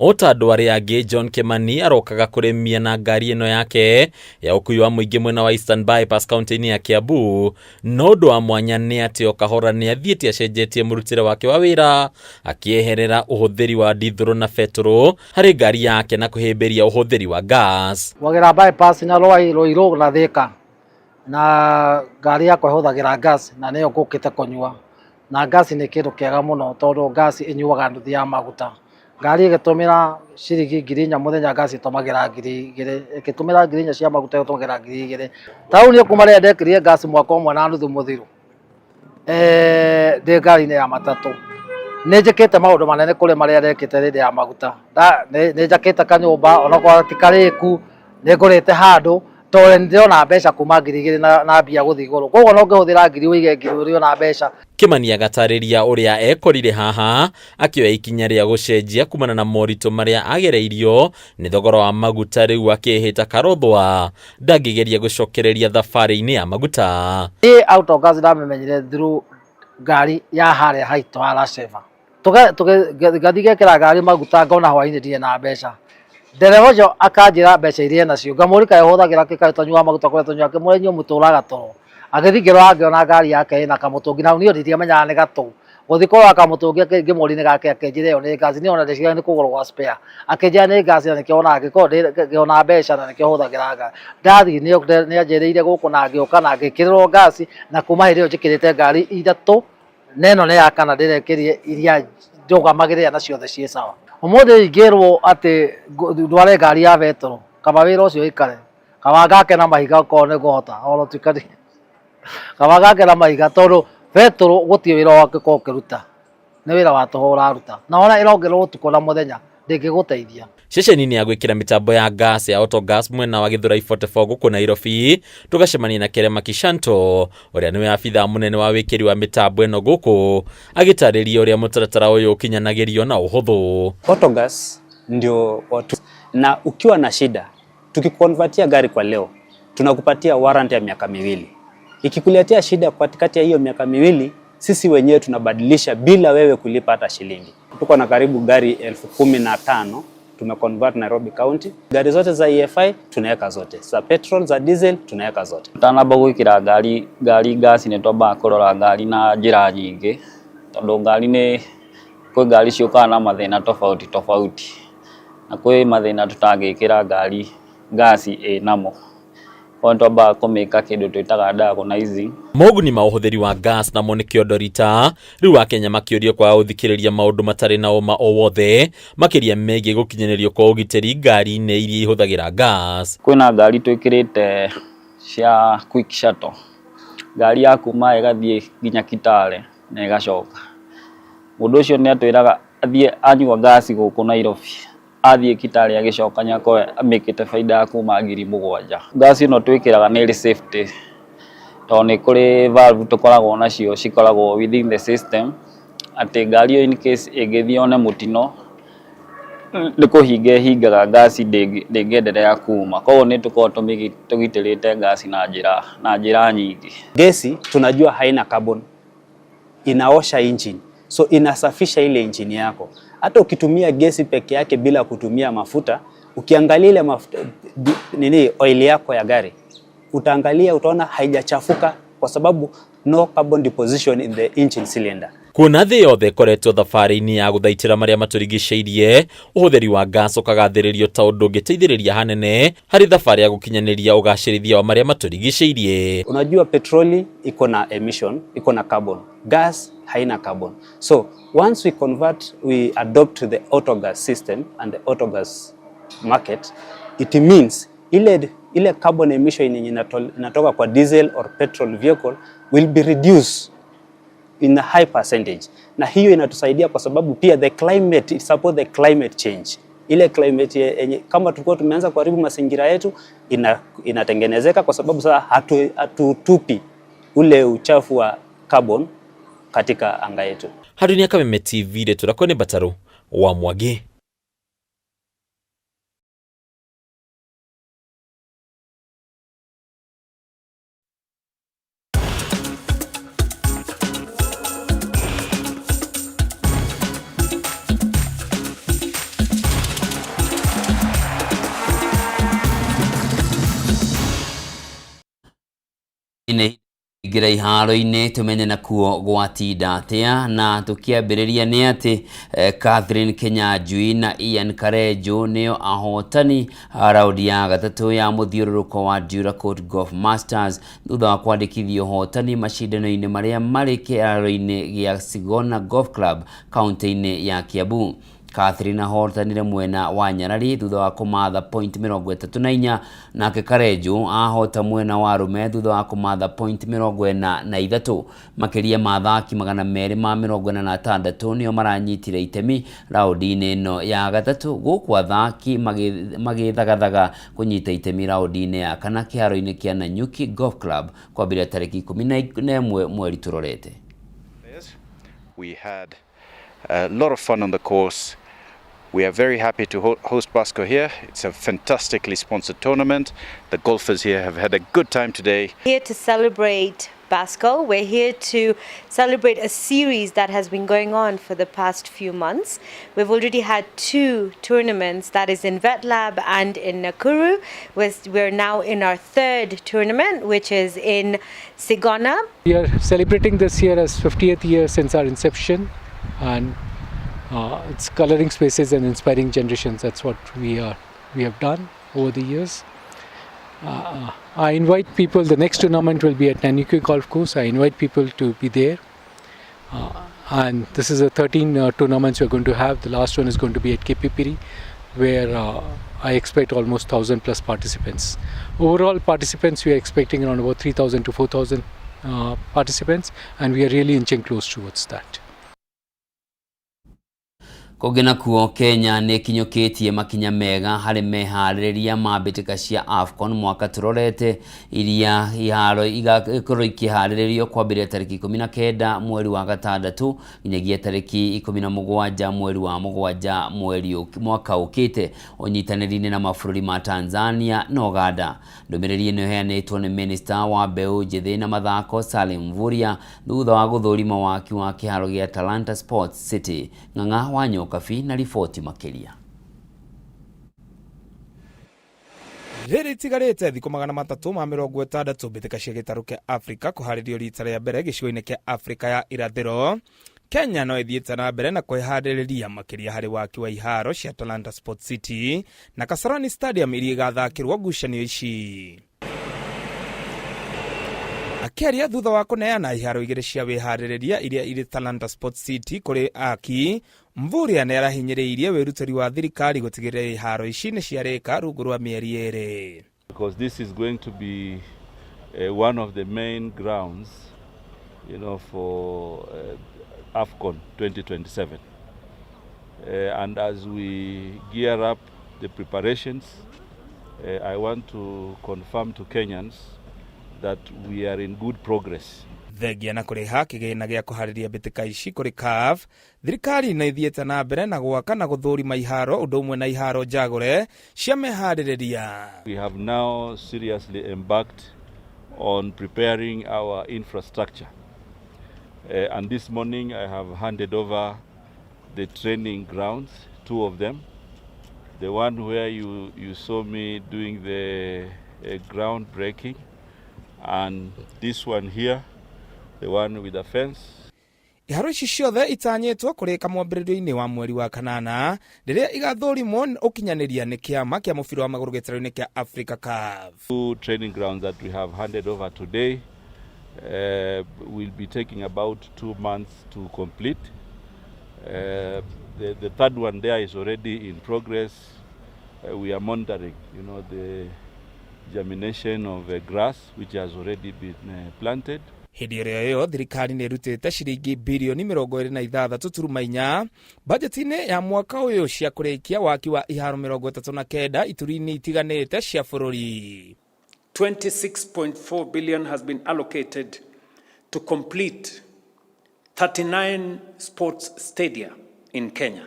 O ta andũ arĩa angĩ, John Kimani arokaga kũrĩmia na ngari ĩno yake ya ũkui wa mũingĩ mwena wa Eastern Bypass kaunti-inĩ ya Kiambu. No ũndũ wa mwanya nĩ atĩ o kahora nĩ athiĩte acenjetie mũrutĩre wake wa wĩra akĩeherera ũhũthĩri wa dithũrũ na betũrũ harĩ ngari yake na kũhĩmbĩria ũhũthĩri wa gas. Wagĩra bypass na Ruiru na Thika na ngari yakwa ĩhũthagĩra gas na nĩyo ngũkĩte kũnyua, na gas nĩ kĩndũ kĩega mũno tondũ gas ĩnyuaga nduthi ya maguta. Ngari ĩgĩtũmĩra ciringi 4,000 mũthenya, gas ĩtũmagĩra 2,000, ĩgĩtũmĩra 4,000 cia maguta ĩtũmagĩra 2,000. Tauni nĩ kuma rĩrĩa ndekĩrire gas mwaka ũmwe na nuthu mũthiru ndĩ ngari-inĩ ya matatũ, nĩ njĩkĩte maũndũ manene kũrĩ marĩa ndekĩte rĩrĩa ya maguta. Nĩ njakĩte kanyũmba onokorwo ti karĩku, nĩ ngũrĩte handũ tondũ nĩndĩrona mbeca kuma 2,000 na mbia gũthiĩ igũrũ, koguo no ngĩhũthĩra 1,000 ũige 1,000 ũrĩona mbeca. Kimani agatarĩria ũrĩa ekorire haha akĩoya ikinya rĩa gũcenjia kumana na moritũ marĩa agereirio nĩ thogora wa maguta, rĩu akĩhĩta karothwa ndangĩgeria gũcokereria thabarĩ-inĩ ya maguta. Autogas ndamĩmenyire through ngari ya harĩa haitũ ha Lasheva, tũgathiĩ gekĩra ngari maguta ngona hwainĩ ndirĩ na mbeca. Ndereba ũcio akanjĩra mbeca iria nacio, ngamũria kaĩ ũhũthagĩra kĩ kaĩ tũnyua maguta kũrĩa tũnyua, akĩmũria inyuĩ mũtũraga toro. Agĩthiĩ ngĩrora ngĩona ngari yake ĩna kamũtũngi, na niĩ ndiamenyaga nĩ gatũ. Gũthiĩ kũrora kamũtũngi ngĩmũria nĩ gake, akĩnjĩra ĩyo nĩ gas, niĩ ona ndeciria nĩ kũgũrwo gwa spare. Akĩnjĩra nĩ gas na nĩkĩo ona angĩkorwo ngĩona mbeca na nĩkĩo hũthagĩra gas. Ndathiĩ nĩ anjĩrĩire gũkũ na ngĩũka na ngĩkĩrĩrwo gas, na kuma hĩndĩ ĩyo njĩkĩrĩte ngari 3 na ĩno nĩ ya kana ndĩrekĩrire iria ndũgamagĩrĩra na ciothe ciĩ sawa. Ũmũthĩ ingĩrwo atĩ ndware ngari ya betũrũ, kaba wĩra ũcio ĩkare, kaba ngake na mahiga korwo nĩ ngũhota oro tukari, kaba ngake na mahiga tondũ betũrũ gũtirĩ wĩra wake korwo ũkĩruta, nĩ wĩra wa tũhũ ũraruta, na ona ĩrongererwo ũtukũ na mũthenya ndĩngĩgũteithia. Ceceni-inĩ ya gwĩkĩra mĩtambo ya gas ya Autogas mwena wa Githurai 44 gũkũ Nairobi, tũgacemania na Kerema Kishanto ũrĩa nĩwe abithaa mũnene wa wĩkĩri wa mĩtambo ĩno gũkũ, agĩtarĩria ũrĩa mũtaratara ũyũ ũkinyanagĩrio na ũhũthũ. Autogas ndio watu, na ukiwa na shida tukikonvertia gari kwa leo tunakupatia warranty ya miaka 2. Ikikuletea shida katikati ya hiyo miaka 2, sisi wenyewe tunabadilisha bila wewe kulipa hata shilingi. Tuko na karibu gari 15,000 tumeconvert Nairobi County. Gari zote za EFI tunaweka zote, za petrol, za diesel tunaweka zote. Tanamba gwikira ngari gas nĩ twambaga kũrora ngari na njĩra nyingĩ, tondũ ngari nĩ kwĩ ngari ciũkaga na mathĩna tofauti, na kwĩ mathĩna tutangĩkĩra ngari gas namo. Kwa twambaga kũmĩka kĩndũ twĩtaga diagnosing. Moguni ma ũhũthĩri wa gas namo nĩ kĩondo rita, rĩu Akenya makĩũrio kwa ũthikĩrĩria maũndũ matarĩ na ũma o wothe makĩria megiĩ gũkinyanĩrio kwa ũgitĩri ngari-inĩ iria ihũthagĩra gas. Kwĩna ngari twĩkĩrĩte cia quick shuttle, ngari ya kuma ĩgathiĩ nginya Kitale na ĩgacoka. Mũndũ ũcio nĩ atwĩraga athiĩ anyua gas gũkũ Nairobi athiĩ kitari agĩcokanya ko amĩkĩte faida ya kuma 7,000. Gas ĩno twĩkĩraga nĩ safety, tondũ nĩ kũrĩ valve tũkoragwo nacio cikoragwo within the system, atĩ ngari ĩyo in case ĩngĩthiĩ one mũtino nĩ kũhinga hingaga gas ndĩngĩendelea kuma. Kwa hiyo nĩ tũkoragwo tũgitĩrĩte gas na njĩra nyingi. Gesi tunajua haina carbon, inaosha engine, so inasafisha ile engine yako. Hata ukitumia gesi peke yake bila kutumia mafuta, ukiangalia ile mafuta oil yako ya gari, utaangalia utaona haijachafuka kwa sababu no carbon deposition in the engine cylinder. Kuna thĩ yothe koretwo thabarĩ-inĩ ya gũthaitĩra marĩa matũrigicĩirie, ũhũthĩri wa gas ũkagathĩrĩrio ta ũndũ ũngĩteithĩrĩria hanene harĩ thabarĩ ya gũkinyanĩria ũgacĩrithia wa marĩa matũrigicĩirie. Unajua petroli iko na emission, iko na carbon. Gas haina carbon. So once we adopt the autogas system and the autogas market, it means ile carbon emission yenye inatoka kwa diesel or petrol vehicle will be reduced in a high percentage. Na hiyo inatusaidia kwa sababu pia the climate, it support the climate change. Ile climate yenye kama tulikuwa tumeanza kuharibu mazingira yetu inatengenezeka kwa sababu sasa hatutupi ule uchafu wa carbon katika anga yetu. Hadunia Kameme TV letu la kone Bataro wa Mwage. Igira iharo-inĩ tumenye na kuo gwatinda atia, na tukiambĩrĩria nĩ atĩ Catherine Kenyanjui na Ian Karejo nĩo ahotani raundi ya gatatũ ya mũthiũrũrũko wa Duracoat Golf Masters thutha wa kwandĩkithio hotani macindano-inĩ marĩa marĩ kĩharo-inĩ gĩa Sigona Golf Club kaunti-inĩ ya Kiambu. Catherine ahotanire mwena wa Nyarari thutha wa kumatha point 34, nake Karejo ahota mwena wa Rume thutha wa kumatha point 43. Makiria mathaki 246 nio maranyitire itemi raundi-inĩ ĩno ya gatatũ, gũkũ athaki magĩthagathaga kunyita itemi raundi-inĩ ya kana kĩharo-inĩ kĩa Nanyuki Golf Club kwambĩrĩria tarĩki 11 mweri tũrorete. We had a lot of fun on the course. We are very happy to host BASCO here. It's a fantastically sponsored tournament. The golfers here have had a good time today. Here to celebrate BASCO. We're here to celebrate a series that has been going on for the past few months. We've already had 2 tournaments, that is in VetLab and in Nakuru. We're now in our 3rd tournament, which is in Sigona. We are celebrating this year as 50th year since our inception, and it's coloring spaces and inspiring generations. That's what we have done over the years. I invite people, the next tournament will be at Nanyuki Golf Course. I invite people to be there. And this is a 13 tournaments we're going to have. The last one is going to be at KPPiri, where I expect almost 1,000 plus participants. Overall participants, we are expecting around about 3,000 to 4,000 participants, and we are really inching close towards that. Kũngĩ kuo Kenya nĩ kinyũkĩtie makinya mega harĩ meharĩrĩria ma mbĩtĩka cia AFCON mwaka tũrorete, iria iharo igakorwo ikĩharĩrĩrio kwambĩrĩria tarĩki 19 mweri wa gatandatũ nginyagia tarĩki 17 mweri wa mũgwanja mwaka ũkĩte, ũnyitanĩri-inĩ na mabũrũri ma Tanzania na Uganda. Ndũmĩrĩri ĩno ĩheanĩtwo nĩ Minister wa mbeũ njĩthĩ na mathako Salim Mvurya thutha wa gũthũrima waki wa kĩharo gĩa Talanta Sports City. Ng'ang'a Wanyo Kafi na riboti makiria. Rĩrĩ tigarĩte thikũ 360 mbĩtĩka cia gĩtarũ kĩa Africa kũharĩrio rita rĩa mbere gĩcigo-inĩ kĩa Africa ya irathĩro, Kenya no ĩthiĩte na mbere na kwĩharĩrĩria makĩria harĩ waki wa iharo cia Talanta Sports City na Kasarani Stadium iria igathakĩrwo ngucanio ici. Akĩaria thutha wa kũneana iharo igĩrĩ cia wĩharĩrĩria iria irĩ Talanta Sports City kũrĩ aki, Mvurya nĩ arahinyĩrĩirie wĩrutĩri wa thirikari gũtigĩrĩra iharo ici nĩ ciarĩka rungu rwa mĩeri ĩrĩ. Because this is going to be one of the main grounds, for AFCON 2027. And as we gear up the preparations, I want to confirm to Kenyans that we are in good progress. Thengia na kuriha kigina gia kuhariria bitika ici kuri CAF, thirikari na ithiete na mbere na gwaka na guthurima iharo undu umwe na iharo njagure cia mehaririria. We have now seriously embarked on preparing our infrastructure. And this morning I have handed over the training grounds, 2 of them. The one where you saw me doing the ground breaking, and this one here, the one with the fence. Iharo ici ciothe itanyitwo kurika mwambiririo-ini wa mweri wa kanana riria igathurimo ukinyaniria ni kiama kia mubira wa maguru gitaro-ini kia Africa CAF. 2 training grounds that we have handed over today will be taking about 2 months to complete. The third one there is already in progress. We are monitoring, the germination of grass which has already been planted. Hindi iyo thirikari ni rutite shiringi bilioni 26.4 budget-ini ya mwaka uyu cia kurikia waki wa iharo 39 ituri-ini itiganite cia bururi. 26.4 billion has been allocated to complete 39 sports stadia in Kenya.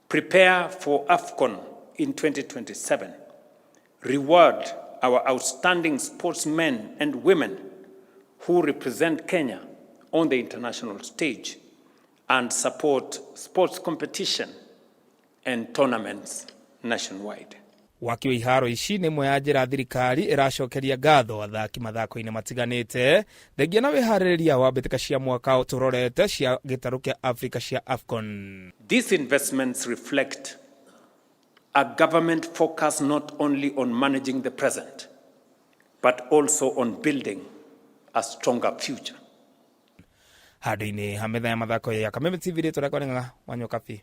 Prepare for AFCON in 2027. Reward our outstanding sportsmen and women who represent Kenya on the international stage, and support sports competition and tournaments nationwide. Waki wa iharo ici ni mwe ya njira thirikari iracokeria ngatho athaki mathako-ini matiganite thengia na wihaririria wa mbitika cia mwaka uturorete cia gitaro kia Africa cia AFCON. These investments reflect a government focus not only on managing the present, but also on building a stronger future. Hadi-ini hametha ya mathako ya Kameme TV rĩtwa rĩakwa nĩ Ng'ang'a wa Nyokabi.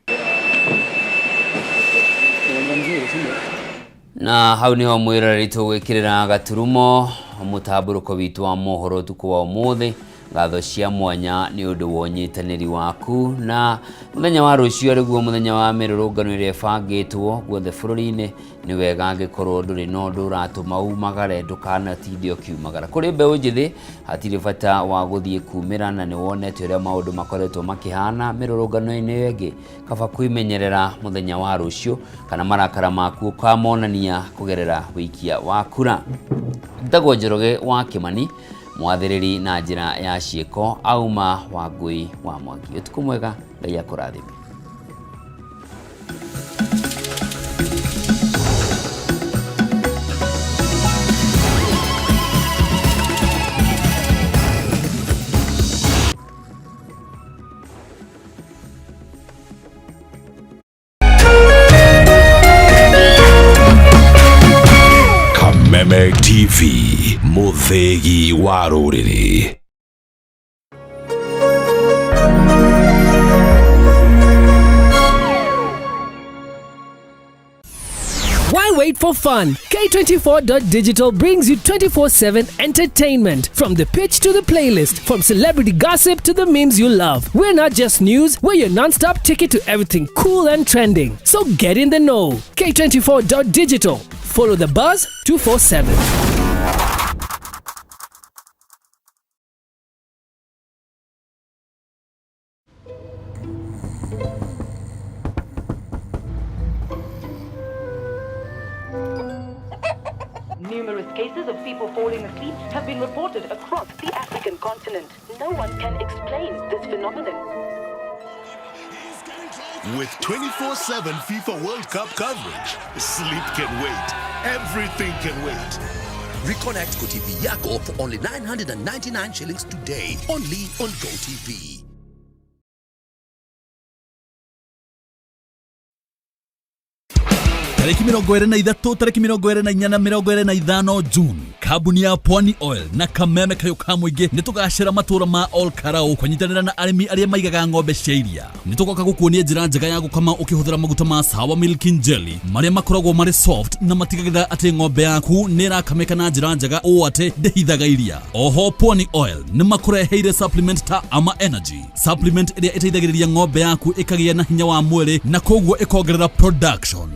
Na hau niho mwirari tugwikirira gaturumo mutamburuko witu wa mohoro tuku wa umuthi. Ngatho cia mwanya ni undu wa unyitaniri waku, na muthenya wa rucio riguo muthenya wa mirurungano iria bangitwo guothe bururi-ini ni wega angikorwo nduri no ndu uratuma umagare ndukanatindio kiumagara. Kuri mbeu njithi hatiri bata wa guthie kumira, na ni wonete uria maundu makoretwo makihana mirurungano-ini yengi. Kaba kwimenyerera muthenya wa rucio kana marakara maku kamonania kugerera wikia wa kura. Ndagwo Njoroge wa Kimani mwathiriri na njira ya ciiko auma Wangui wa Mwangi. Utuku mwega, Ngai akurathime. Kameme TV, muthegi wa ruriri. Why wait for fun? K24.digital brings you 24/7 entertainment. From the pitch to the playlist, from celebrity gossip to the memes you love. We're not just news, we're your non-stop ticket to everything cool and trending. So get in the know. K24.digital. Follow the buzz 247. Numerous cases of people falling asleep have been reported across the African continent. No one can explain this phenomenon. With 24/7 FIFA World Cup coverage, sleep can wait. Everything can wait. Reconnect GoTV yako for only 999 shillings today, only on GoTV. tariki 23, tariki 24 na 25 June, kambuni ya Pwani Oil na kameme kayo ka muingi nitugacira matura ma Ol Karau kwanyitanira na arimi aria maigaga ng'ombe cia iria. Nitugoka gukuonia njira njega ya gukama ukihuthira maguta ma Sawa Milking Jelly maria makoragwo mari soft na matigagira ati ng'ombe yaku nirakameka na njira njega o ate ndehithaga iria. Oho Pwani Oil ni makureheire supplement ta Ama Energy, supplement iria iteithagiriria ng'ombe yaku ikagia na hinya wa mwili na koguo ikongerera production.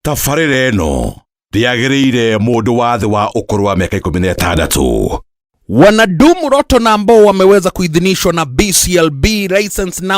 Tafarĩra ĩno ndĩagĩrĩire mũndũ wa thĩ wa ũkũrũ wa miaka 16. Wanadumu Roto na ambao wameweza kuidhinishwa na BCLB license na